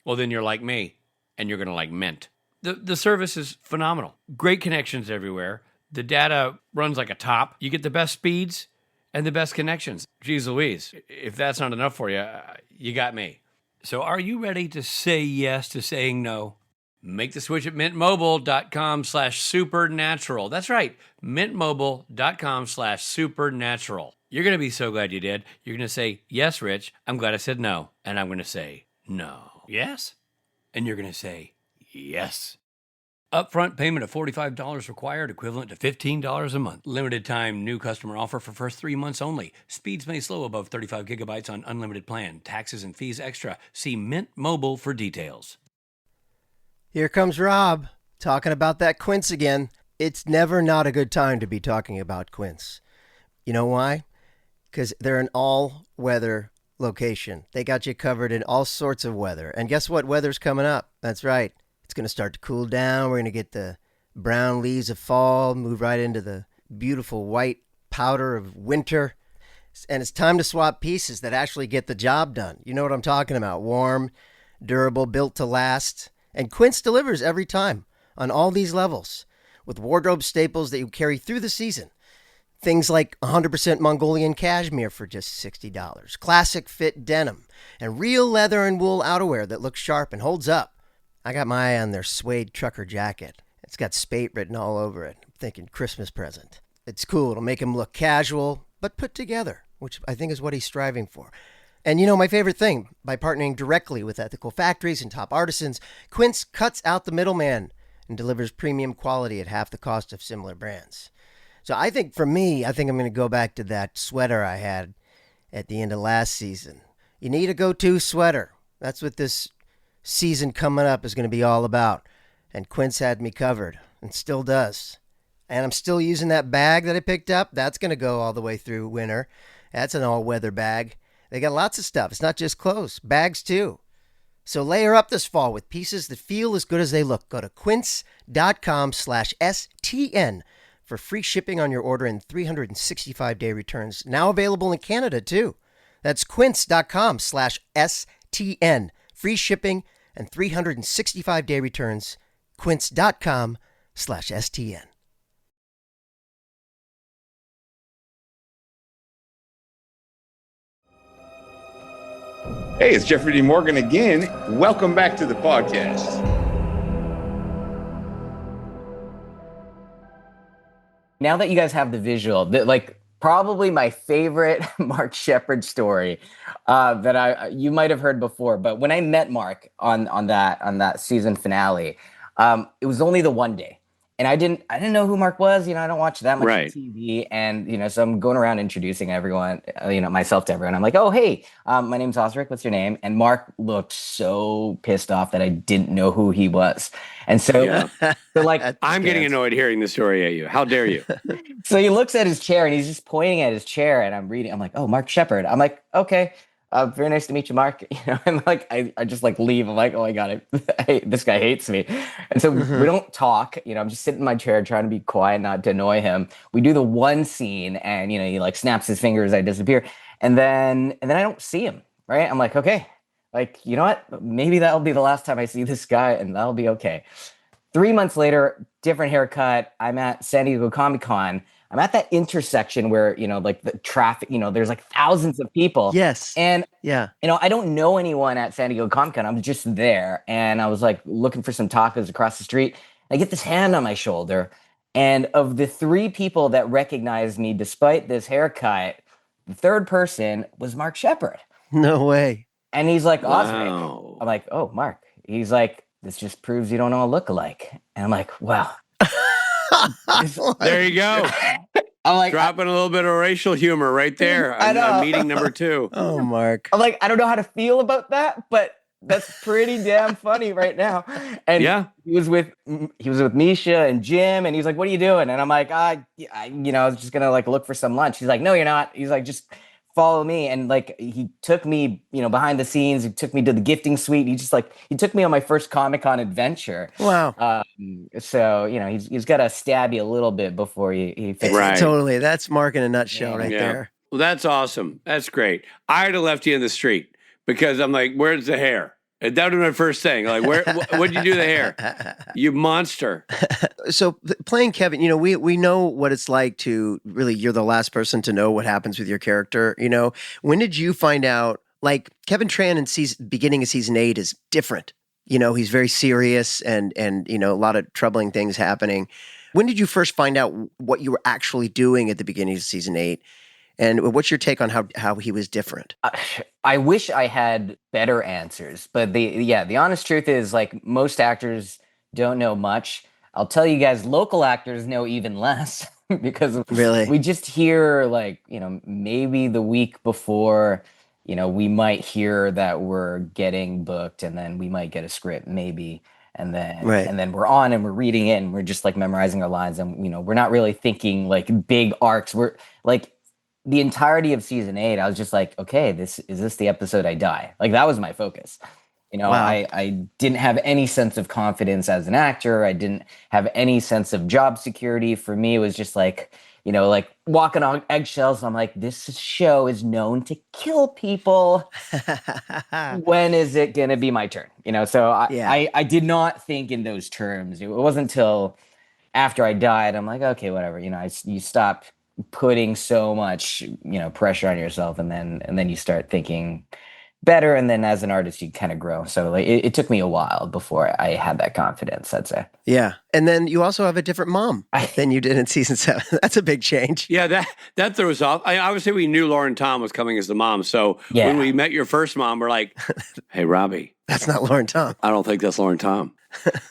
well, then you're like me, and you're going to like Mint. The service is phenomenal. Great connections everywhere. The data runs like a top. You get the best speeds and the best connections. Geez Louise, if that's not enough for you, you got me. So are you ready to say yes to saying no? Make the switch at mintmobile.com/supernatural. That's right, mintmobile.com/supernatural. You're going to be so glad you did. You're going to say, yes, Rich, I'm glad I said no. And I'm going to say, no. Yes? And you're going to say, yes. Upfront payment of $45 required, equivalent to $15 a month. Limited time new customer offer for first 3 months only. Speeds may slow above 35 gigabytes on unlimited plan. Taxes and fees extra. See Mint Mobile for details. Here comes Rob talking about that quince again. It's never not a good time to be talking about quince. You know why? Because they're an all-weather location. They got you covered in all sorts of weather. And guess what? Weather's coming up. That's right. It's going to start to cool down. We're going to get the brown leaves of fall, move right into the beautiful white powder of winter. And it's time to swap pieces that actually get the job done. You know what I'm talking about. Warm, durable, built to last. And Quince delivers every time on all these levels with wardrobe staples that you carry through the season. Things like 100% Mongolian cashmere for just $60, classic fit denim, and real leather and wool outerwear that looks sharp and holds up. I got my eye on their suede trucker jacket. It's got Spate written all over it. I'm thinking Christmas present. It's cool. It'll make him look casual, but put together, which I think is what he's striving for. And you know, my favorite thing, by partnering directly with ethical factories and top artisans, Quince cuts out the middleman and delivers premium quality at half the cost of similar brands. So I think for me, I'm going to go back to that sweater I had at the end of last season. You need a go-to sweater. That's what this season coming up is going to be all about. And Quince had me covered and still does. And I'm still using that bag that I picked up. That's going to go all the way through winter. That's an all-weather bag. They got lots of stuff. It's not just clothes, bags too. So layer up this fall with pieces that feel as good as they look. Go to quince.com/STN for free shipping on your order and 365-day returns. Now available in Canada too. That's quince.com/STN. Free shipping and 365-day returns. Quince.com/STN. Hey, it's Jeffrey D. Morgan again. Welcome back to the podcast. Now that you guys have the visual, probably my favorite Mark Shepard story that you might have heard before, but when I met Mark on that season finale, it was only the one day, And I didn't know who Mark was. I don't watch that much Right. TV, and so I'm going around introducing everyone, myself to everyone. I'm like, oh hey, my name's Osric. What's your name? And Mark looked so pissed off that I didn't know who he was, and so Yeah. so like I'm getting annoyed hearing the story at you. How dare you? so he looks at his chair and he's just pointing at his chair, and I'm reading. I'm like, oh, Mark Shepard. I'm like, okay. Very nice to meet you, Mark. And like I just like leave. I'm like, oh my god, this guy hates me. And so we don't talk. I'm just sitting in my chair trying to be quiet, not to annoy him. We do the one scene, and he like snaps his fingers. I disappear, and then I don't see him. Right? I'm like, okay, like you know what? Maybe that'll be the last time I see this guy, and that'll be okay. 3 months later, different haircut. I'm at San Diego Comic-Con. I'm at that intersection where, like the traffic, there's like thousands of people. Yes. And, yeah. I don't know anyone at San Diego Comic-Con. I'm just there. And I was like looking for some tacos across the street. I get this hand on my shoulder. And of the 3 people that recognized me despite this haircut, the third person was Mark Shepard. No way. And he's like, Osric. Wow. I'm like, oh, Mark. He's like, this just proves you don't all look alike. And I'm like, wow. There you go. I'm like, dropping a little bit of racial humor right there. I know. Meeting number 2. Oh, Mark. I'm like, I don't know how to feel about that, but that's pretty damn funny right now. And yeah, he was with Misha and Jim, and he's like, what are you doing? And I'm like, I was just gonna like look for some lunch. He's like, no, you're not. He's like, just follow me. And like he took me, behind the scenes. He took me to the gifting suite. He took me on my first Comic-Con adventure. Wow. So he's got to stab you a little bit before he fixes right. it. Totally. That's Mark in a nutshell right there. Well, that's awesome. That's great. I'd have left you in the street because I'm like, where's the hair? And that was my first thing. Like, what'd you do to the hair? You monster. So playing Kevin, we know what it's like to really, you're the last person to know what happens with your character. When did you find out, like Kevin Tran in beginning of season 8 is different. He's very serious and a lot of troubling things happening. When did you first find out what you were actually doing at the beginning of season 8? And what's your take on how he was different? I wish I had better answers, but the honest truth is, like, most actors don't know much. I'll tell you guys, local actors know even less because really we just hear, like, maybe the week before, we might hear that we're getting booked, and then we might get a script, maybe. And then we're on and we're reading it and we're just like memorizing our lines, and we're not really thinking like big arcs. We're like, the entirety of season 8, I was just like, okay, is this the episode I die? Like, that was my focus. Wow. I didn't have any sense of confidence as an actor. I didn't have any sense of job security. For me, it was just like, like walking on eggshells. I'm like, this show is known to kill people. When is it going to be my turn? So I did not think in those terms. It wasn't until after I died, I'm like, okay, whatever. You stop putting so much, pressure on yourself, and then you start thinking better, and then as an artist you kind of grow. So like it took me a while before I had that confidence, I'd say. Yeah. And then you also have a different mom than you did in season 7. That's a big change. Yeah, that throws off. I obviously we knew Lauren Tom was coming as the mom, so when we met your first mom, we're like, hey, Robbie, that's not Lauren Tom. I don't think that's Lauren Tom.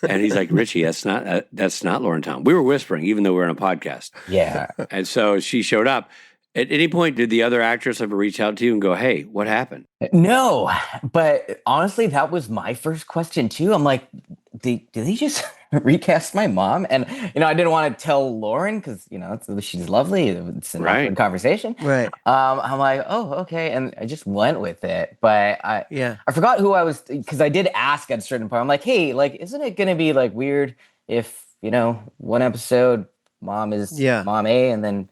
And he's like, Richie, that's not Lauren Tom. We were whispering, even though we were on a podcast. Yeah. And so she showed up. At any point, did the other actress ever reach out to you and go, hey, what happened? No, but honestly, that was my first question too. I'm like, did they just recast my mom? And, I didn't want to tell Lauren because, she's lovely. It's an awkward conversation. Right. I'm like, oh, okay. And I just went with it. But I forgot who I was, because I did ask at a certain point. I'm like, hey, like, isn't it going to be like weird if, one episode mom is mom A and then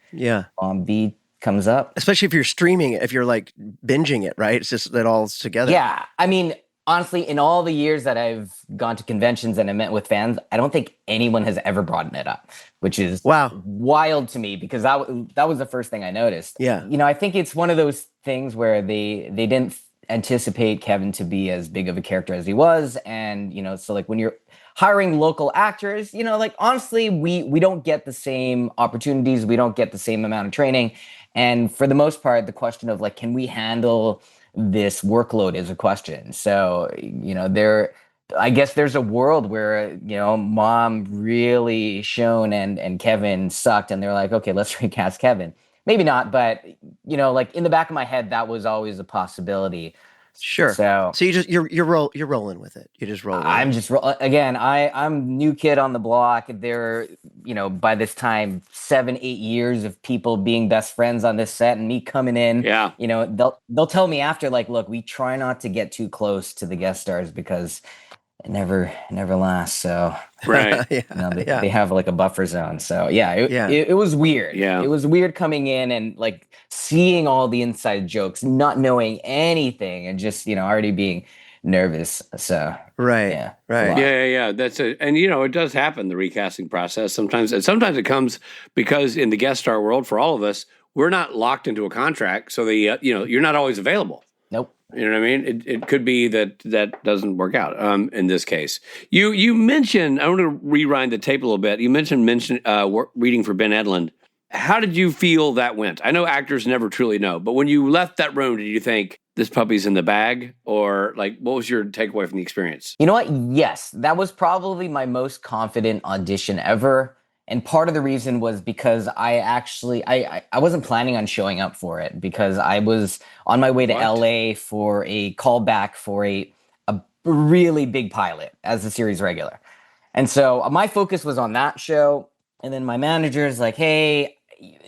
mom B comes up? Especially if you're streaming it, if you're like binging it, right? It's just that all's together. Yeah. I mean, honestly, in all the years that I've gone to conventions and I met with fans, I don't think anyone has ever brought it up, which is wild to me, because that was the first thing I noticed. Yeah. I think it's one of those things where they didn't anticipate Kevin to be as big of a character as he was. And, so like when you're hiring local actors, like honestly, we don't get the same opportunities. We don't get the same amount of training. And for the most part, the question of like, can we handle this workload is a question. So, I guess there's a world where, Mom really shone and Kevin sucked, and they're like, okay, let's recast Kevin. Maybe not, but like in the back of my head, that was always a possibility. Sure. So you're rolling with it. You just roll with I'm it. just again, I'm new kid on the block. There, by this time, 7-8 years of people being best friends on this set, and me coming in. Yeah. They'll tell me after, like, look, we try not to get too close to the guest stars because it never lasts. So Right. they have like a buffer zone. So it was weird. Yeah. It was weird coming in and like seeing all the inside jokes, not knowing anything, and just already being nervous. So Right. yeah, Right. Yeah. That's it. And it does happen, the recasting process sometimes. And sometimes it comes because in the guest star world, for all of us, we're not locked into a contract. So you're not always available. Nope. You know what I mean? It could be that doesn't work out. In this case, you mentioned. I want to rewind the tape a little bit. You mentioned reading for Ben Edlund. How did you feel that went? I know actors never truly know, but when you left that room, did you think this puppy's in the bag, or like what was your takeaway from the experience? You know what? Yes, that was probably my most confident audition ever. And part of the reason was because I wasn't planning on showing up for it, because I was on my way to LA for a callback for a really big pilot as a series regular. And so my focus was on that show. And then my manager is like, hey,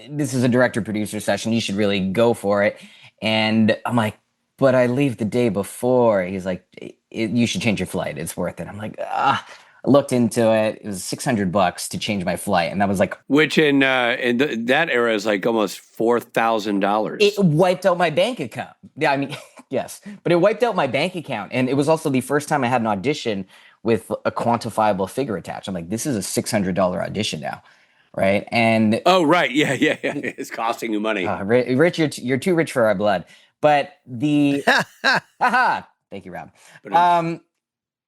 this is a director-producer session. You should really go for it. And I'm like, but I leave the day before. He's like, you should change your flight. It's worth it. I'm like, I looked into it. It was $600 to change my flight, and that was like, which in that era is like almost $4,000. It wiped out my bank account. Yeah, I mean, yes, but it wiped out my bank account, and it was also the first time I had an audition with a quantifiable figure attached. I'm like, this is a $600 audition now, right? And right, yeah, it's costing you money. Rich, you're too rich for our blood. But thank you, Rob.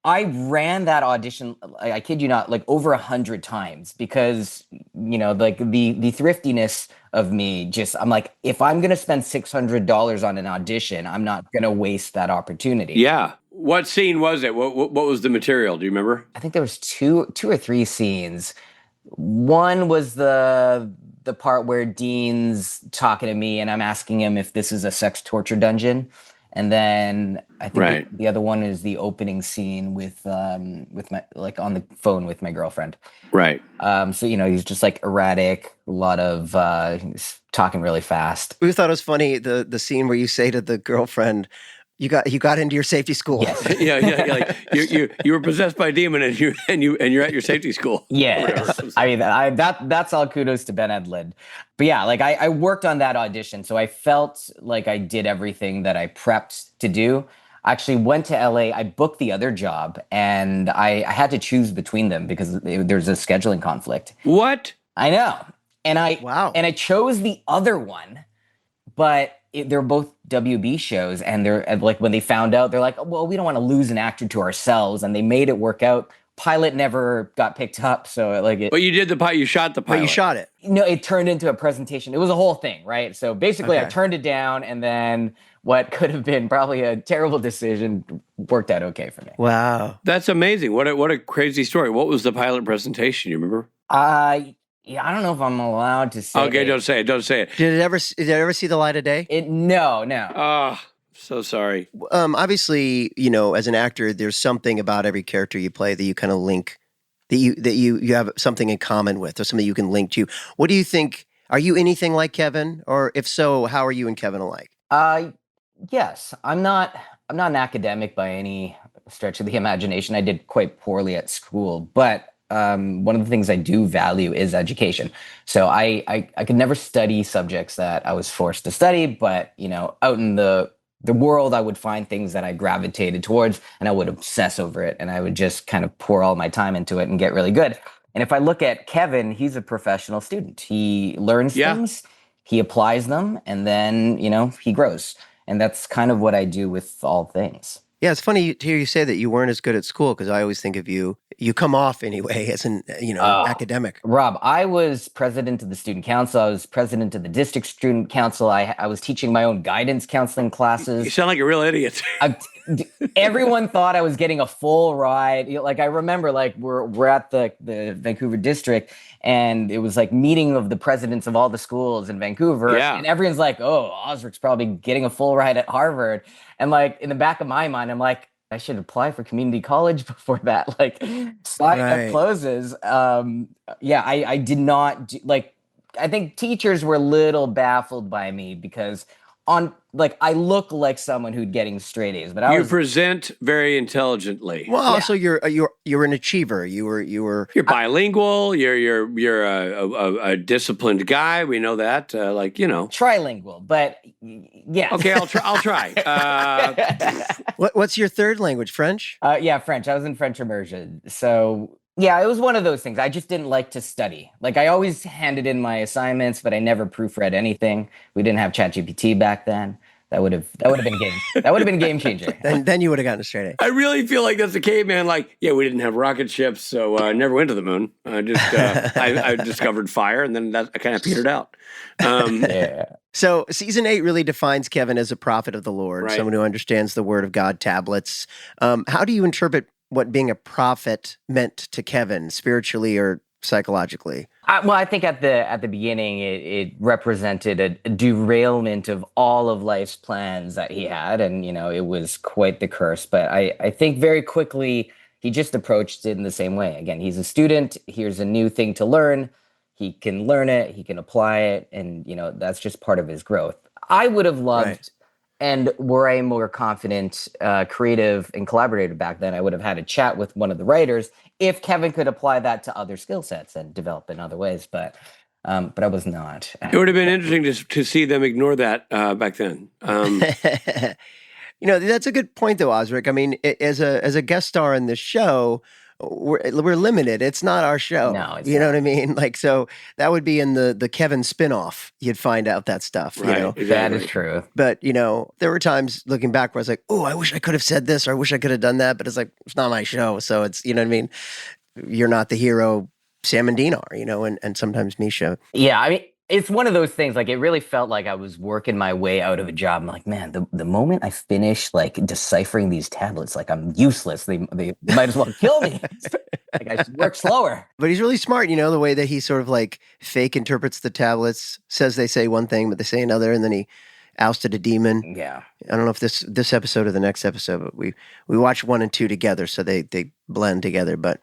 I ran that audition, I kid you not, like over 100 times, because, like the thriftiness of me, I'm like, if I'm going to spend $600 on an audition, I'm not going to waste that opportunity. Yeah. What scene was it? What was the material? Do you remember? I think there was two or three scenes. One was the part where Dean's talking to me and I'm asking him if this is a sex torture dungeon. And then I think the other one is the opening scene with my, like, on the phone with my girlfriend. Right. So, he's just like erratic, a lot of he's talking really fast. We thought it was funny, the scene where you say to the girlfriend, you got into your safety school. Yes. Yeah. Like you were possessed by a demon and you're at your safety school. Yeah. I mean, that's all kudos to Ben Edlund. But yeah, like I worked on that audition, so I felt like I did everything that I prepped to do. I actually went to LA, I booked the other job, and I had to choose between them because there's a scheduling conflict. What? I know. And I chose the other one, but they're both WB shows, and they're like, when they found out, they're like, oh, well, we don't want to lose an actor to ourselves, and they made it work out. Pilot never got picked up, so like it. But you did you shot the pilot. But you shot it. No, it turned into a presentation. It was a whole thing, right? So basically, I turned it down, and then what could have been probably a terrible decision worked out okay for me. Wow, that's amazing! What a crazy story. What was the pilot presentation? You remember? Yeah, I don't know if I'm allowed to say. Okay, don't say it. Don't say it. Did it ever see the light of day? No. Oh, so sorry. Obviously, as an actor, there's something about every character you play that you kind of link, that you have something in common with, or something you can link to. What do you think? Are you anything like Kevin, or if so, how are you and Kevin alike? Yes, I'm not an academic by any stretch of the imagination. I did quite poorly at school, but one of the things I do value is education. So I could never study subjects that I was forced to study, but out in the world, I would find things that I gravitated towards, and I would obsess over it, and I would just kind of pour all my time into it and get really good. And if I look at Kevin, he's a professional student. He learns things, he applies them, and then he grows. And that's kind of what I do with all things. Yeah, it's funny to hear you say that you weren't as good at school, because I always think of you come off anyway as an academic. Rob, I was president of the student council. I was president of the district student council. I was teaching my own guidance counseling classes. You sound like a real idiot. everyone thought I was getting a full ride. Like I remember, like we're at the Vancouver district, and it was like meeting of the presidents of all the schools in Vancouver, and everyone's like, "Oh, Osric's probably getting a full ride at Harvard." And like in the back of my mind, I'm like, I should apply for community college before that. Like, sign up closes. I did not like. I think teachers were a little baffled by me because I look like someone who'd getting straight A's, but you present very intelligently. Well, also you're an achiever. You're bilingual. You're a disciplined guy. We know that. Trilingual, but yeah. Okay, I'll try. What's your third language? French? French. I was in French immersion, so. Yeah, it was one of those things. I just didn't like to study. Like I always handed in my assignments, but I never proofread anything. We didn't have ChatGPT back then. That would have been a game changer. Then you would have gotten a straight A. I really feel like that's a caveman. Like, yeah, we didn't have rocket ships, so I never went to the moon. I discovered fire, and then that kind of petered out. So season 8 really defines Kevin as a prophet of the Lord, someone who understands the word of God, tablets. How do you interpret what being a prophet meant to Kevin, spiritually or psychologically? I think at the beginning, it represented a derailment of all of life's plans that he had, and it was quite the curse. But I think very quickly he just approached it in the same way. Again, he's a student. Here's a new thing to learn. He can learn it. He can apply it, and that's just part of his growth. I would have loved. And were I more confident, creative, and collaborative back then, I would have had a chat with one of the writers if Kevin could apply that to other skill sets and develop in other ways. But I was not. It would have been interesting to see them ignore that back then. That's a good point, though, Osric. I mean, as a guest star in this show, we're limited. It's not our show. No, it's know what I mean? Like, so that would be in the Kevin spinoff. You'd find out that stuff. Right, exactly. That is true. But there were times looking back where I was like, "Oh, I wish I could have said this, or I wish I could have done that." But it's like it's not my show, so it's what I mean. You're not the hero. Sam and Dean are, and sometimes Misha. Yeah, I mean. It's one of those things, like, it really felt like I was working my way out of a job. I'm like, man, the moment I finish, like, deciphering these tablets, like, I'm useless. They might as well kill me. Like, I should work slower. But he's really smart, the way that he sort of, like, fake interprets the tablets, says they say one thing, but they say another, and then he ousted a demon. Yeah. I don't know if this episode or the next episode, but we watched 1 and 2 together, so they blend together. But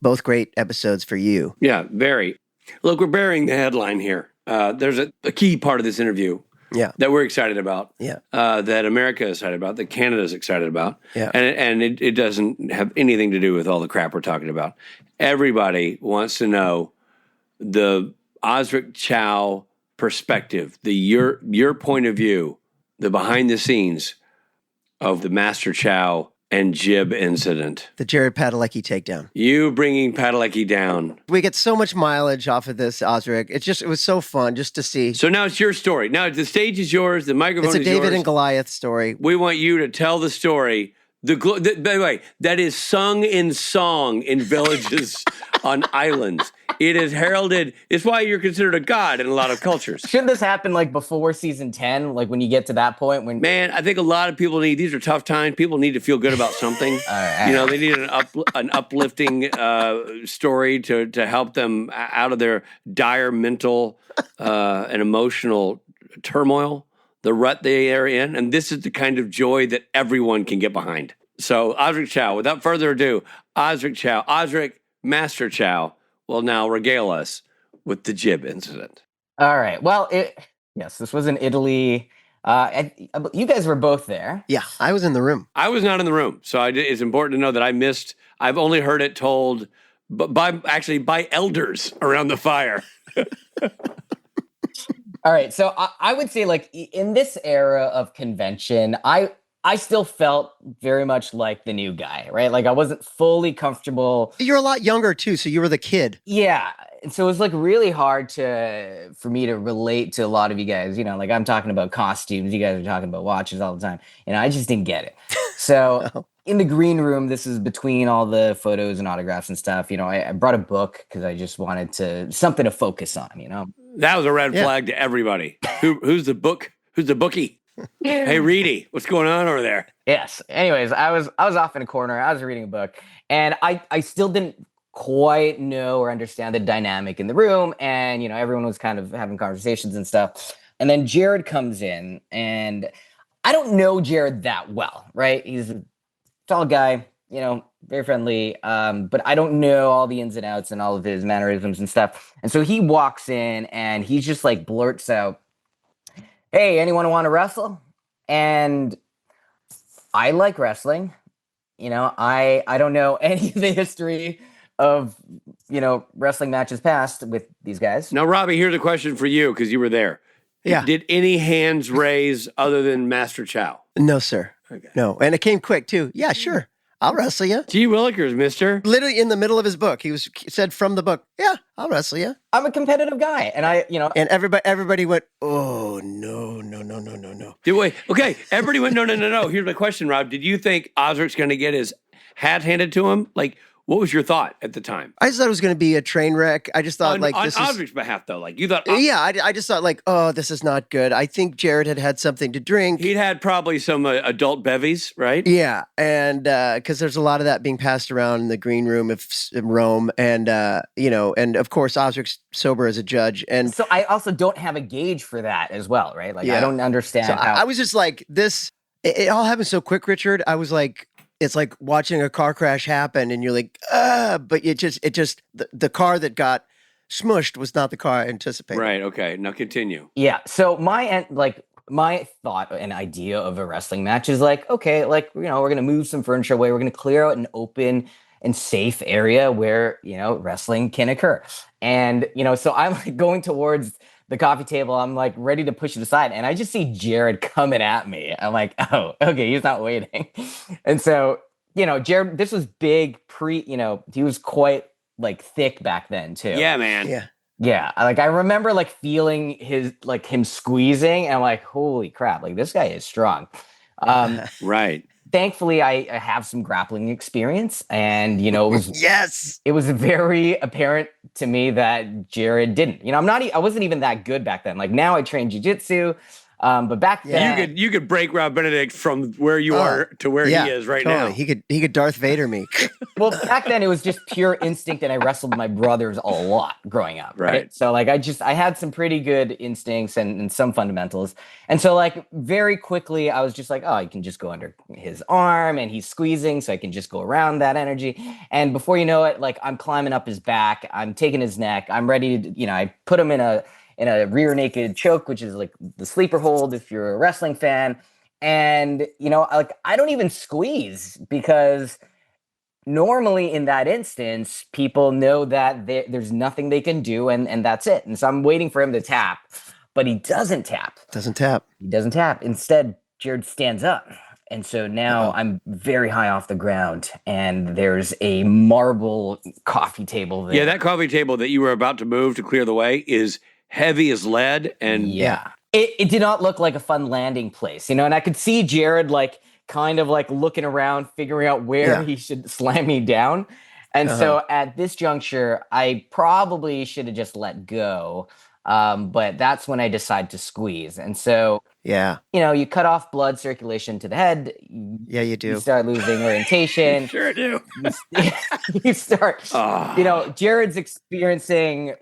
both great episodes for you. Yeah, very. Look, we're burying the headline here. There's a key part of this interview that we're excited about, that America is excited about, that Canada is excited about, and it doesn't have anything to do with all the crap we're talking about. Everybody wants to know the Osric Chau perspective, your point of view, the behind the scenes of the Master Chau and Jib incident. The Jared Padalecki takedown. You bringing Padalecki down. We get so much mileage off of this, Osric. It was so fun just to see. So now it's your story. Now the stage is yours. The microphone is yours. It's a David and Goliath story. We want you to tell the story. By the way, that is sung in song in villages on islands. It is heralded. It's why you're considered a god in a lot of cultures. Shouldn't this happen like before season 10? Like when you get to that point? Man, I think a lot of people these are tough times. People need to feel good about something. They need an uplifting story to help them out of their dire mental and emotional turmoil, the rut they are in. And this is the kind of joy that everyone can get behind. So Osric Chau, without further ado, Osric Master Chau will now regale us with the Jib incident. All right. Well, this was in Italy. You guys were both there. Yeah, I was in the room. I was not in the room, so it's important to know that I missed. I've only heard it told by elders around the fire. All right. So I would say, like, in this era of convention, I still felt very much like the new guy, right? Like I wasn't fully comfortable. You're a lot younger too, so you were the kid. Yeah. And so it was like really hard for me to relate to a lot of you guys. Like I'm talking about costumes. You guys are talking about watches all the time. I just didn't get it. So in the green room, this is between all the photos and autographs and stuff. I brought a book because I just wanted something to focus on, That was a red flag to everybody. Who's the book? Who's the bookie? Hey, Reedy, what's going on over there? Yes. Anyways, I was off in a corner. I was reading a book, and I still didn't quite know or understand the dynamic in the room. And everyone was kind of having conversations and stuff. And then Jared comes in, and I don't know Jared that well, right? He's a tall guy, very friendly. But I don't know all the ins and outs and all of his mannerisms and stuff. And so he walks in, and he's just like blurts out, "Hey, anyone want to wrestle?" And I like wrestling. I don't know any of the history of, wrestling matches past with these guys. Now, Robbie, here's a question for you because you were there. Yeah. Did any hands raise other than Master Chau? No, sir. Okay. No. And it came quick, too. Yeah, sure. I'll wrestle you. Gee willikers, mister. Literally in the middle of his book. He said from the book, yeah, I'll wrestle you. I'm a competitive guy. And And everybody went, oh, no. Wait, okay. Everybody went, no. Here's my question, Rob. Did you think Osric's going to get his hat handed to him? Like, what was your thought at the time? I just thought it was going to be a train wreck. I just thought on this Osric's behalf, though. Like, you thought... Yeah, I just thought oh, this is not good. I think Jared had something to drink. He'd had probably some adult bevies, right? Yeah, and because there's a lot of that being passed around in the green room of Rome, and and of course Osric's sober as a judge, and so I also don't have a gauge for that as well, right? Like, I don't understand. So how... I was just like this. It all happened so quick, Richard. I was like, it's like watching a car crash happen, and you're like, but it just the car that got smushed was not the car I anticipated. Right. Okay. Now continue. Yeah. So my thought and idea of a wrestling match is like, okay, like, we're going to move some furniture away. We're going to clear out an open and safe area where, wrestling can occur. And, so I'm like going towards the coffee table. I'm like ready to push it aside. And I just see Jared coming at me. I'm like, oh, okay, he's not waiting. And so, Jared, this was big he was quite like thick back then too. Yeah, man. Yeah. Yeah. Like, I remember like feeling him squeezing, and I'm like, holy crap, like this guy is strong. Right. Thankfully, I have some grappling experience, and it was Yes. It was very apparent to me that Jared didn't. I wasn't even that good back then. Like, now I train jiu-jitsu, but back then you could break Rob Benedict from where you are to where he is right now. He could Darth Vader me. Well, back then it was just pure instinct, and I wrestled my brothers a lot growing up. Right. So like I had some pretty good instincts and some fundamentals. And so like very quickly I was just like, oh, you can just go under his arm, and he's squeezing, so I can just go around that energy. And before you know it, like I'm climbing up his back, I'm taking his neck, I'm ready to, I put him in a rear naked choke, which is like the sleeper hold if you're a wrestling fan. And, like I don't even squeeze, because normally in that instance, people know that there's nothing they can do, and that's it. And so I'm waiting for him to tap, but he doesn't tap. He doesn't tap. Instead, Jared stands up. And so now I'm very high off the ground, and there's a marble coffee table there. Yeah, that coffee table that you were about to move to clear the way is heavy as lead. And yeah, it did not look like a fun landing place, and I could see Jared like kind of like looking around, figuring out where he should slam me down. And so at this juncture, I probably should have just let go. But that's when I decide to squeeze. And so, you cut off blood circulation to the head. Yeah, you do. You start losing orientation. You sure do. You start, Jared's experiencing,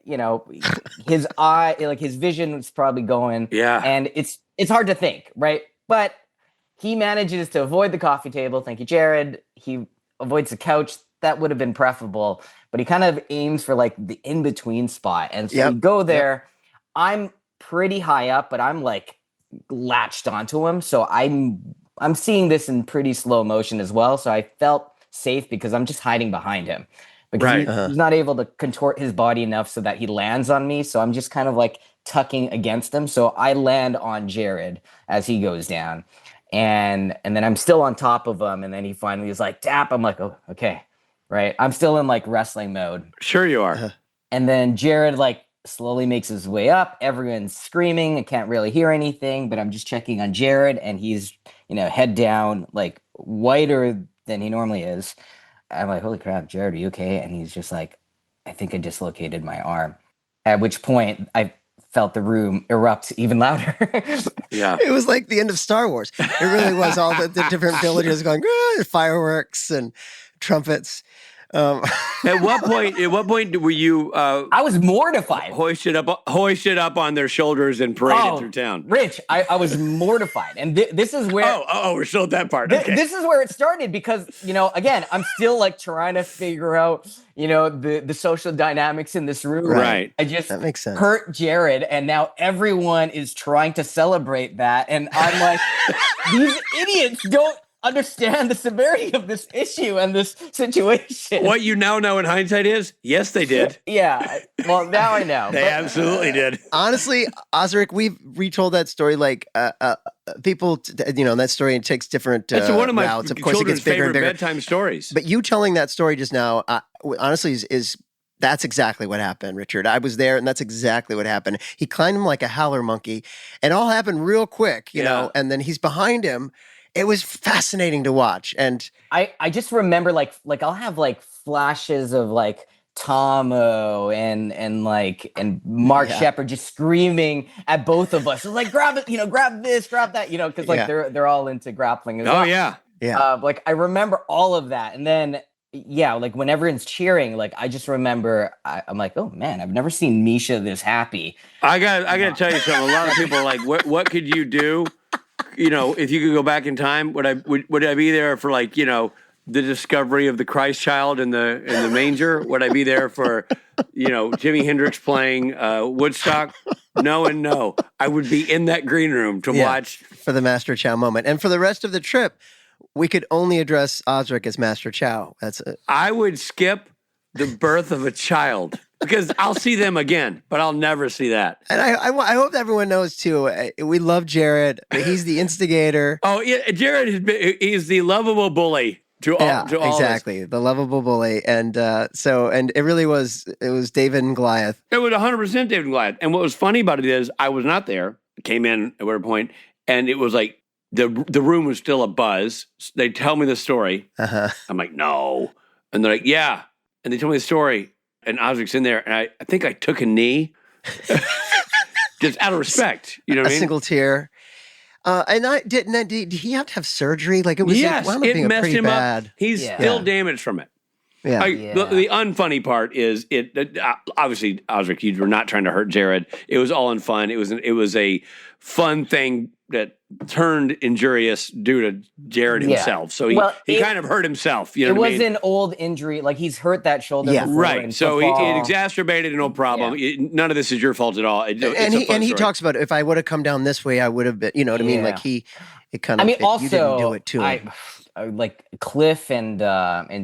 his eye, like his vision is probably going. Yeah. And it's hard to think, right? But he manages to avoid the coffee table. Thank you, Jared. He avoids the couch. That would have been preferable, but he kind of aims for like the in-between spot. And so we go there. I'm pretty high up, but I'm like latched onto him. So I'm seeing this in pretty slow motion as well. So I felt safe because I'm just hiding behind him, because he's not able to contort his body enough so that he lands on me. So I'm just kind of like tucking against him. So I land on Jared as he goes down. And then I'm still on top of him. And then he finally is like, tap. I'm like, oh, okay. Right. I'm still in like wrestling mode. Sure you are. And then Jared like slowly makes his way up. Everyone's screaming. I can't really hear anything, but I'm just checking on Jared, and he's, head down, like whiter than he normally is. I'm like, holy crap, Jared, are you okay? And he's just like, I think I dislocated my arm. At which point I felt the room erupt even louder. Yeah. It was like the end of Star Wars. It really was. All the different villagers going, fireworks and trumpets. At what point were you I was mortified. hoisted up on their shoulders and paraded through town? Rich, I was mortified. And this is where... we're still at that part. Okay. This is where it started because, again, I'm still like trying to figure out, the social dynamics in this room. Right. I just That makes sense. hurt Jared, and now everyone is trying to celebrate that. And I'm like, these idiots don't understand the severity of this issue and this situation. What you now know in hindsight is, yes, they did. Yeah. Well, now I know. They absolutely did. Honestly, Osric, we've retold that story like people, that story and takes different That's one of my routes. Of course, it children's gets bigger and favorite bigger. bedtime stories. But you telling that story just now, honestly, is that's exactly what happened, Richard. I was there, and that's exactly what happened. He climbed him like a howler monkey, and it all happened real quick, you know, and then he's behind him. It was fascinating to watch. And I just remember like I'll have like flashes of like Tomo and Mark Shepard just screaming at both of us. It's like, grab it, grab this, grab that, because like they're all into grappling as well. Oh yeah. yeah, Like I remember all of that. And then like when everyone's cheering, like I just remember I'm like, oh man, I've never seen Misha this happy. I got to tell you something. A lot of people are like, what could you do? If you could go back in time, would I be there for like, the discovery of the Christ child in the manger? Would I be there for, Jimi Hendrix playing Woodstock? No and no. I would be in that green room to watch for the Master Chau moment. And for the rest of the trip, we could only address Osric as Master Chau. That's it. I would skip the birth of a child. Because I'll see them again, but I'll never see that. And I hope everyone knows, too, we love Jared. He's the instigator. Oh, yeah, Jared, he's the lovable bully to all. To all exactly. The lovable bully. And and it really was, David and Goliath. It was 100% David and Goliath. And what was funny about it is I was not there, came in at whatever point, and it was like the room was still abuzz. They tell me the story. Uh-huh. I'm like, no. And they're like, yeah. And they told me the story. And Osric's in there, and I think I took a knee, just out of respect. You know what I mean? A single tear. Did he have to have surgery? Like it was. Yes, it messed him up. He's still damaged from it. Yeah. The unfunny part is obviously, Osric, you were not trying to hurt Jared. It was all in fun. It was a fun thing that turned injurious due to Jared himself. So he kind of hurt himself. You know what I mean? It was an old injury. Like he's hurt that shoulder before. Right. So it exacerbated, no problem. Yeah. None of this is your fault at all. He talks about it. If I would have come down this way, I would have been, you know what I mean? Like you didn't do it to him. Like Cliff and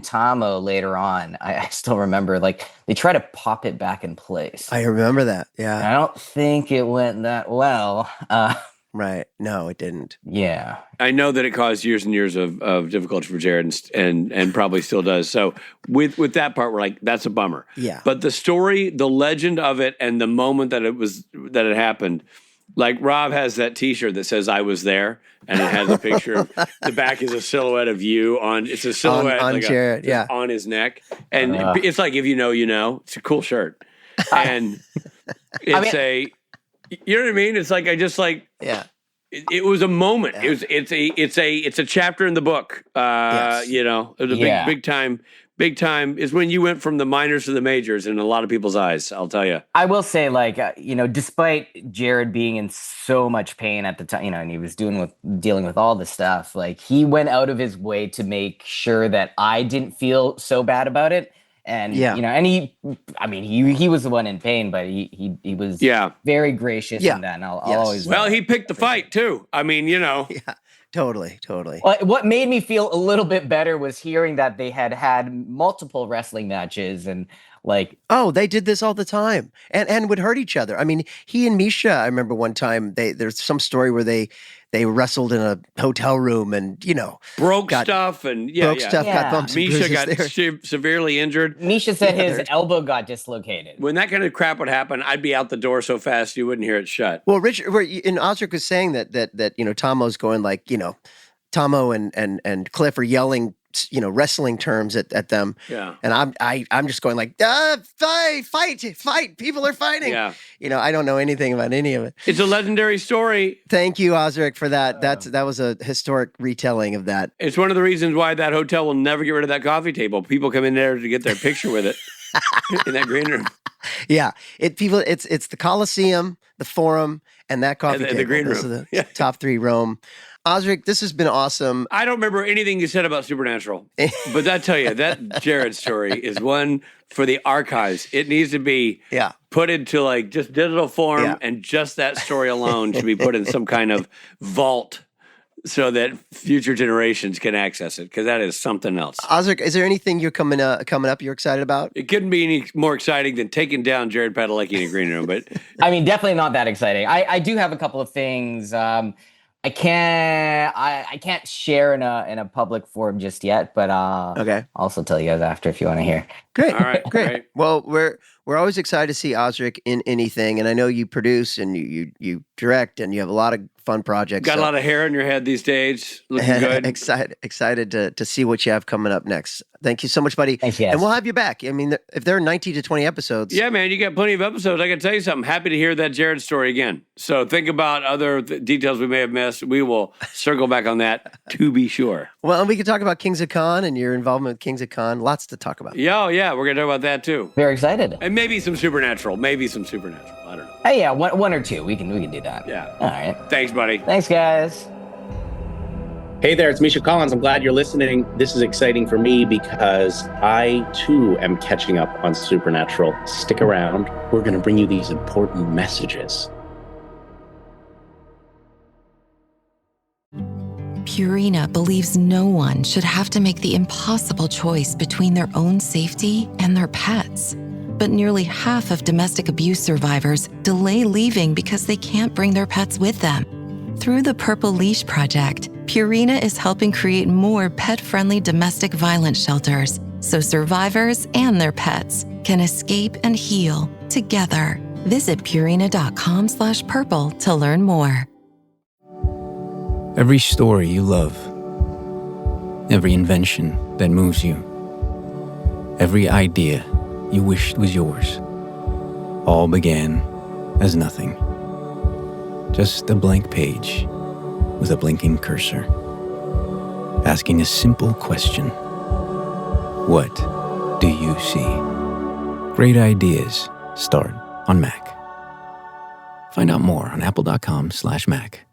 Tomo later on, I still remember like they try to pop it back in place. I remember that. Yeah. And I don't think it went that well. Right. No, it didn't. Yeah. I know that it caused years and years of difficulty for Jared and probably still does. So with that part, we're like, that's a bummer. Yeah. But the story, the legend of it, and the moment that it happened, like Rob has that T-shirt that says "I was there," and it has a picture of the back is a silhouette of you it's a silhouette on like Jared, on his neck, and it's like if you know, you know. It's a cool shirt, and it's you know what I mean? It's like it was a moment. Yeah. It's a chapter in the book. Yes. It was a big time is when you went from the minors to the majors in a lot of people's eyes. I'll tell you. I will say, despite Jared being in so much pain at the time, and he was dealing with all this stuff, like he went out of his way to make sure that I didn't feel so bad about it. And and he was the one in pain, but he was very gracious in that. And I'll always he picked the fight too. I mean, Yeah, totally. What made me feel a little bit better was hearing that they had multiple wrestling matches and they did this all the time and would hurt each other. I mean, he and Misha, I remember one time there's some story where they wrestled in a hotel room and broke stuff and got bumps. Misha got severely injured. Misha said his elbow got dislocated. When that kind of crap would happen, I'd be out the door so fast you wouldn't hear it shut. Well, Richard, and Osric was saying that Tomo's going Tomo and Cliff are yelling wrestling terms at them. Yeah. And I'm just going like, fight. People are fighting. Yeah. I don't know anything about any of it. It's a legendary story. Thank you, Osric, for that. That was a historic retelling of that. It's one of the reasons why that hotel will never get rid of that coffee table. People come in there to get their picture with it in that green room. Yeah. It's the Coliseum, the Forum, and that coffee table. The green room. Those are the top three Rome. Osric, this has been awesome. I don't remember anything you said about Supernatural, but I tell you, that Jared story is one for the archives. It needs to be put into like just digital form, and just that story alone should be put in some kind of vault so that future generations can access it, because that is something else. Osric, is there anything you're coming up you're excited about? It couldn't be any more exciting than taking down Jared Padalecki in a green room, but I mean, definitely not that exciting. I do have a couple of things. I can't share in a public forum just yet, but okay. I'll also tell you guys after if you want to hear. Great. All right, great. Right. Well, we're always excited to see Osric in anything, and I know you produce and you direct, and you have a lot of fun projects. Got a lot of hair in your head these days. Looking good. excited to see what you have coming up next. Thank you so much, buddy. Thanks, yes. And we'll have you back. I mean, if there are 19 to 20 episodes. Yeah, man, you got plenty of episodes. I can tell you something. Happy to hear that Jared story again. So think about other details we may have missed. We will circle back on that to be sure. Well, and we can talk about Kings of Con and your involvement with Kings of Con. Lots to talk about. Yeah, we're going to talk about that too. Very excited. And maybe some Supernatural. I don't know. Hey, yeah, one or two. We can do that. Yeah. All right. Thanks, buddy. Thanks, guys. Hey there, it's Misha Collins. I'm glad you're listening. This is exciting for me because I, too, am catching up on Supernatural. Stick around. We're going to bring you these important messages. Purina believes no one should have to make the impossible choice between their own safety and their pets. But nearly half of domestic abuse survivors delay leaving because they can't bring their pets with them. Through the Purple Leash Project, Purina is helping create more pet-friendly domestic violence shelters so survivors and their pets can escape and heal together. Visit purina.com/purple to learn more. Every story you love, every invention that moves you, every idea you wished was yours, all began as nothing. Just a blank page with a blinking cursor, asking a simple question. What do you see? Great ideas start on Mac. Find out more on apple.com/Mac.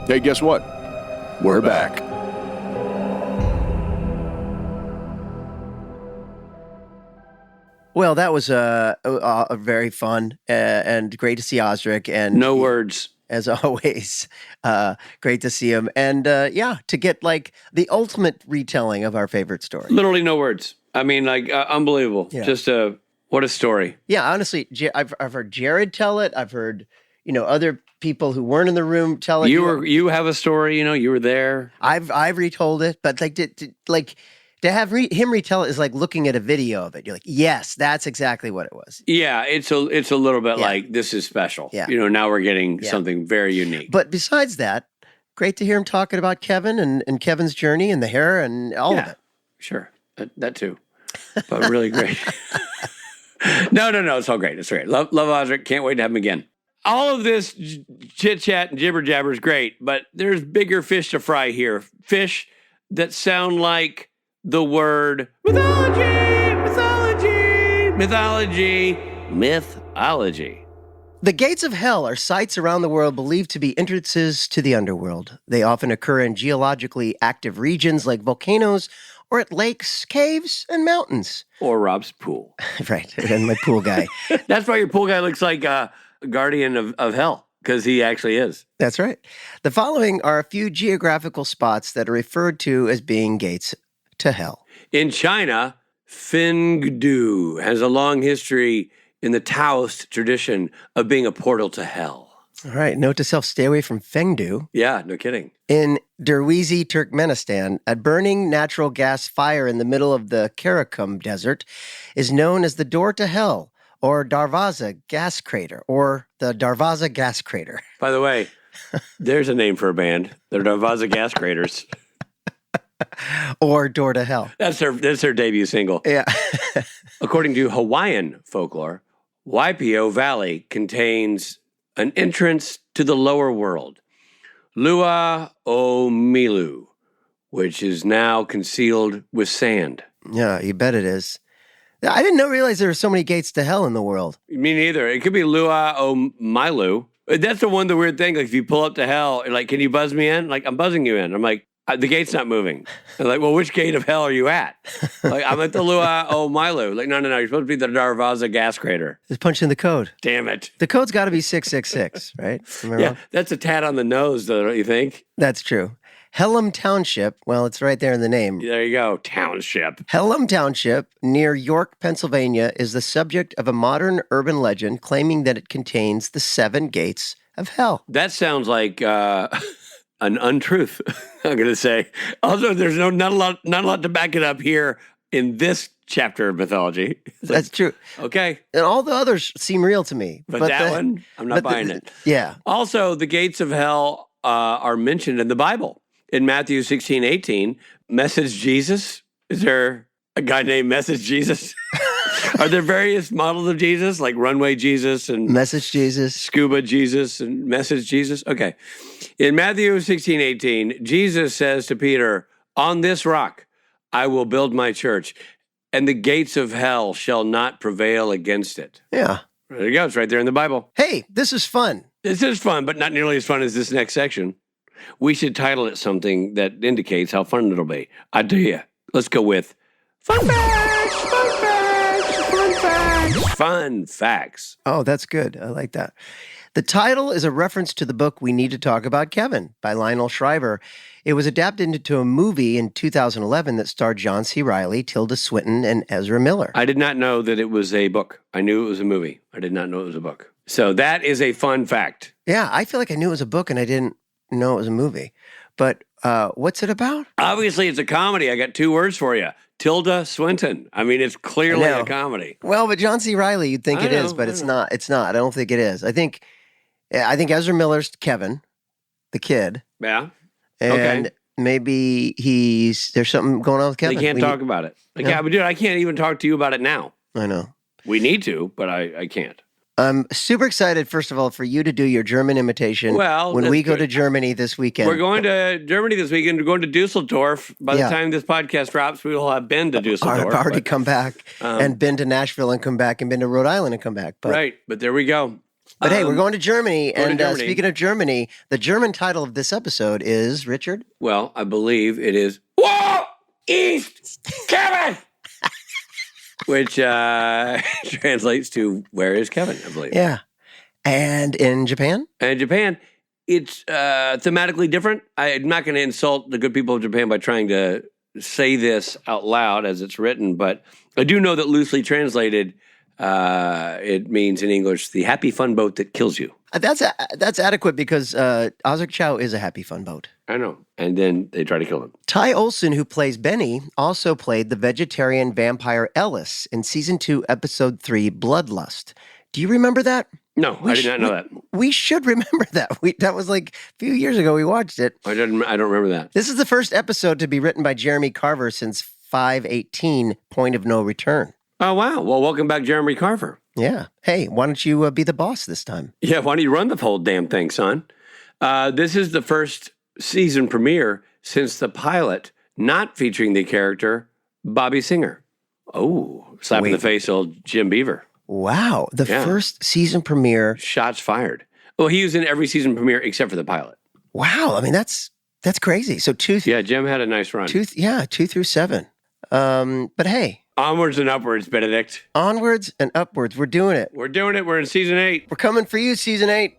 Hey, guess what? We're back. Well, that was a very fun and great to see Osric. And No words. As always, great to see him. And to get like the ultimate retelling of our favorite story. Literally no words. I mean, like, unbelievable. Yeah. Just what a story. Yeah, honestly, I've heard Jared tell it. I've heard, other people who weren't in the room tell it. You have a story, you were there. I've retold it, but to have him retell it is like looking at a video of it. You're like, yes, that's exactly what it was. Yeah, it's a little bit like, this is special. Yeah. Now we're getting something very unique. But besides that, great to hear him talking about Kevin and Kevin's journey and the hair and all of it. Sure. That too. But really great. No, it's all great. It's great. Love Osric. Can't wait to have him again. All of this chit-chat and jibber-jabber is great, but there's bigger fish to fry here. Fish that sound like the word mythology. The gates of hell are sites around the world believed to be entrances to the underworld. They often occur in geologically active regions like volcanoes or at lakes, caves, and mountains. Or Rob's pool. Right, and my pool guy. That's why your pool guy looks like a guardian of hell, because he actually is. That's right. The following are a few geographical spots that are referred to as being gates to hell. In China, Fengdu has a long history in the Taoist tradition of being a portal to hell. All right, note to self, stay away from Fengdu. Yeah, no kidding. In Derwizi, Turkmenistan, a burning natural gas fire in the middle of the Karakum Desert is known as the door to hell, or Darvaza gas crater, or the Darvaza gas crater. By the way, there's a name for a band. The Darvaza Gas Craters. Or Door to Hell. That's their debut single. Yeah. According to Hawaiian folklore, Waipio Valley contains an entrance to the lower world, Lua o Milu, which is now concealed with sand. Yeah, you bet it is. I didn't realize there were so many gates to hell in the world. Me neither. It could be Lua o Milu. That's the weird thing. Like, if you pull up to hell, like, can you buzz me in? Like, I'm buzzing you in. I'm like, the gate's not moving. They're like, well, which gate of hell are you at? Like, I'm at the Lua o Milu. Like, no, you're supposed to be the Darvaza gas crater. Just punch in the code. Damn it. The code's got to be 666, right? Am I Yeah, wrong? that's a tat on the nose, though, don't you think? That's true. Hellam Township, well, it's right there in the name. There you go, township. Hellam Township, near York, Pennsylvania, is the subject of a modern urban legend claiming that it contains the 7 gates of hell. That sounds like an untruth, I'm going to say. Also, there's not a lot to back it up here in this chapter of mythology. That's true. Okay. And all the others seem real to me. But that one, I'm not buying it. Yeah. Also, the gates of hell are mentioned in the Bible. In Matthew 16:18, Message Jesus. Is there a guy named Message Jesus? Are there various models of Jesus, like Runway Jesus and Message Jesus, Scuba Jesus and Message Jesus? Okay. In Matthew 16:18, Jesus says to Peter, on this rock I will build my church, and the gates of hell shall not prevail against it. Yeah. There you go. It's right there in the Bible. Hey, this is fun. This is fun, but not nearly as fun as this next section. We should title it something that indicates how fun it'll be. I tell you. Let's go with Fun Facts, Fun Facts, Fun Facts, Fun Facts. Oh, that's good. I like that. The title is a reference to the book We Need to Talk About Kevin by Lionel Shriver. It was adapted into a movie in 2011 that starred John C. Reilly, Tilda Swinton, and Ezra Miller. I did not know that it was a book. I knew it was a movie. I did not know it was a book. So that is a fun fact. Yeah, I feel like I knew it was a book and I didn't know it was a movie. But what's it about? Obviously, it's a comedy. I got 2 words for you. Tilda Swinton. I mean, it's clearly a comedy. Well, but John C. Reilly, you'd think it is, but it's not. It's not. I don't think it is. I think Ezra Miller's Kevin, the kid. Yeah. And maybe there's something going on with Kevin. They can't talk about it. Like, yeah, but dude, I can't even talk to you about it now. I know. We need to, but I can't. I'm super excited, first of all, for you to do your German imitation when we go to Germany this weekend. We're going to Germany this weekend. We're going to Dusseldorf. By the time this podcast drops, we will have been to Dusseldorf. I've already come back and been to Nashville and come back and been to Rhode Island and come back. Right, but there we go. But hey, we're going to Germany. Speaking of Germany, the German title of this episode is, Richard? Well, I believe it is, Whoa! East Kevin! Which translates to where is Kevin, I believe. Yeah. And in Japan? And Japan, it's thematically different. I'm not going to insult the good people of Japan by trying to say this out loud as it's written, but I do know that loosely translated, it means in English, the happy fun boat that kills you. That's adequate because Osric Chau is a happy fun boat. I know. And then they try to kill him. Ty Olsson, who plays Benny, also played the vegetarian vampire Ellis in Season 2, Episode 3, Bloodlust. Do you remember that? No, I did not know that. We should remember that. That was like a few years ago we watched it. I don't remember that. This is the first episode to be written by Jeremy Carver since 518, Point of No Return. Oh, wow. Well, welcome back, Jeremy Carver. Yeah. Hey, why don't you be the boss this time? Yeah, why don't you run the whole damn thing, son? This is the first season premiere since the pilot not featuring the character Bobby Singer. Oh, slap in the face, old Jim Beaver. Wow. The first season premiere. Shots fired. Well, he was in every season premiere except for the pilot. Wow. I mean, that's crazy. So Jim had a nice run. 2 through 7. But hey. Onwards and upwards, Benedict. Onwards and upwards. We're doing it. We're doing it. We're in Season 8. We're coming for you, Season 8.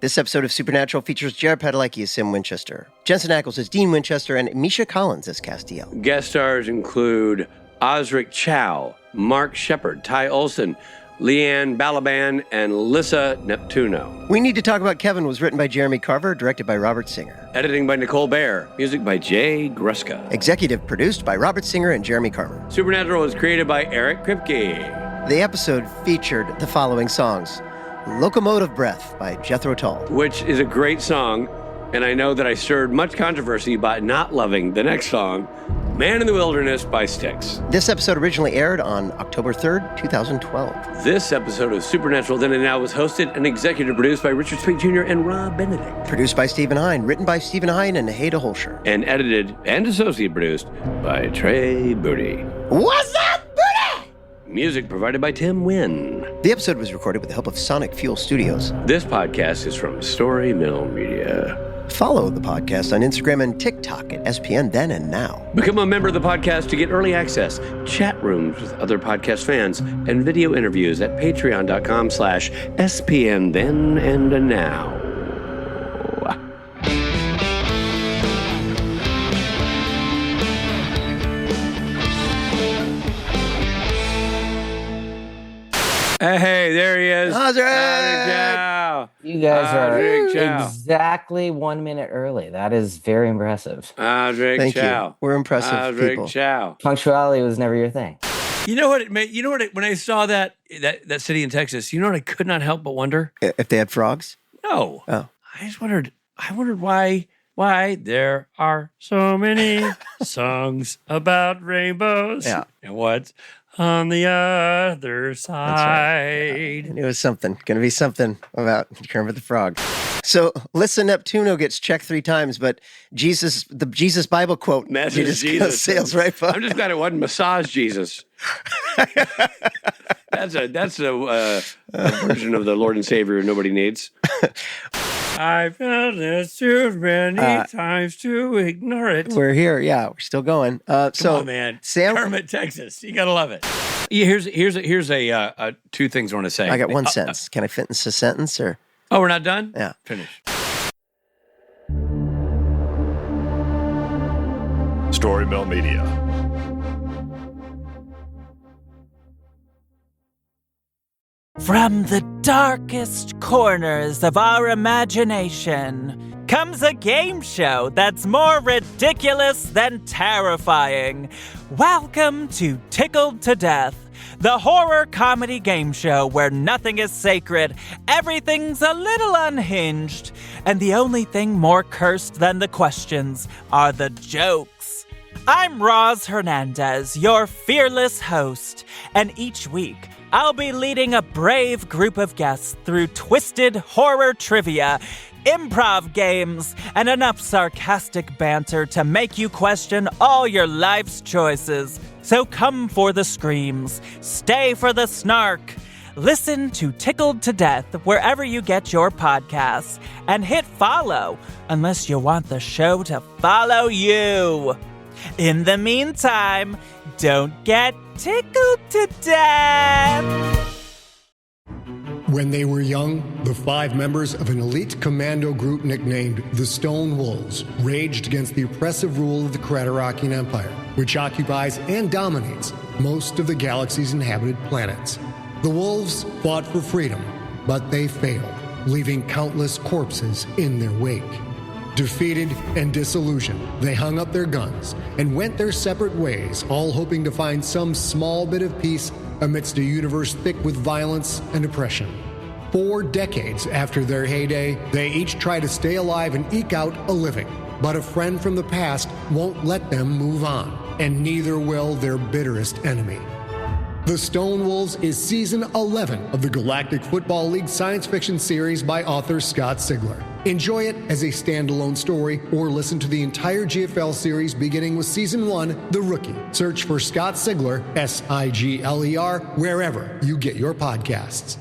This episode of Supernatural features Jared Padalecki as Sim Winchester, Jensen Ackles as Dean Winchester, and Misha Collins as Castiel. Guest stars include Osric Chau, Mark Shepard, Ty Olsson, Leanne Balaban, and Lissa Neptuno. We Need to Talk About Kevin was written by Jeremy Carver, directed by Robert Singer. Editing by Nicole Baer. Music by Jay Gruska. Executive produced by Robert Singer and Jeremy Carver. Supernatural was created by Eric Kripke. The episode featured the following songs: Locomotive Breath by Jethro Tull. Which is a great song, and I know that I stirred much controversy by not loving the next song, Man in the Wilderness by Styx. This episode originally aired on October 3rd, 2012. This episode of Supernatural Then and Now was hosted and executive produced by Richard Spink Jr. and Rob Benedict. Produced by Stephen Hine, written by Stephen Hine and Haida Holscher. And edited and associate produced by Trey Booty. What's up, Booty? Music provided by Tim Wynn. The episode was recorded with the help of Sonic Fuel Studios. This podcast is from Story Mill Media. Follow the podcast on Instagram and TikTok at SPN Then and Now. Become a member of the podcast to get early access, chat rooms with other podcast fans, and video interviews at patreon.com/SPN Then and Now. Hey, there he is. Osric Chau. You guys are Chau. exactly 1 minute early. That is very impressive. Osric Thank Chau. you. We're impressive Osric people. Chau. Punctuality was never your thing. You know what it made? You know what? When I saw that city in Texas, you know what I could not help but wonder? If they had frogs? No. Oh. I just wondered. I wondered why there are so many songs about rainbows. Yeah. And what's on the other side? I knew it was something. Going to be something about Kermit the Frog. So, listen, Neptuno gets checked 3 times, but the Jesus Bible quote Message Jesus sails right by. I'm just glad it wasn't massage Jesus. That's a version of the Lord and Savior nobody needs. I've felt this too many times to ignore it. We're here. Yeah, we're still going. Come on, man. Sam, Kermit, Texas. You got to love it. Here's a 2 things I want to say. I got 1 sentence. Can I fit in a sentence or? Oh, we're not done? Yeah. Finish. Story Mill Media. From the darkest corners of our imagination comes a game show that's more ridiculous than terrifying. Welcome to Tickled to Death, the horror comedy game show where nothing is sacred, everything's a little unhinged, and the only thing more cursed than the questions are the jokes. I'm Roz Hernandez, your fearless host, and each week I'll be leading a brave group of guests through twisted horror trivia, improv games, and enough sarcastic banter to make you question all your life's choices. So come for the screams, stay for the snark. Listen to Tickled to Death wherever you get your podcasts, and hit follow unless you want the show to follow you. In the meantime, don't get tickled to death. When they were young, the 5 members of an elite commando group nicknamed the Stone Wolves raged against the oppressive rule of the Craterakian Empire, which occupies and dominates most of the galaxy's inhabited planets. The Wolves fought for freedom, but they failed, leaving countless corpses in their wake. Defeated and disillusioned, they hung up their guns and went their separate ways, all hoping to find some small bit of peace amidst a universe thick with violence and oppression. 4 decades after their heyday, they each try to stay alive and eke out a living. But a friend from the past won't let them move on, and neither will their bitterest enemy. The Stone Wolves is Season 11 of the Galactic Football League science fiction series by author Scott Sigler. Enjoy it as a standalone story, or listen to the entire GFL series beginning with Season 1, The Rookie. Search for Scott Sigler, Sigler, wherever you get your podcasts.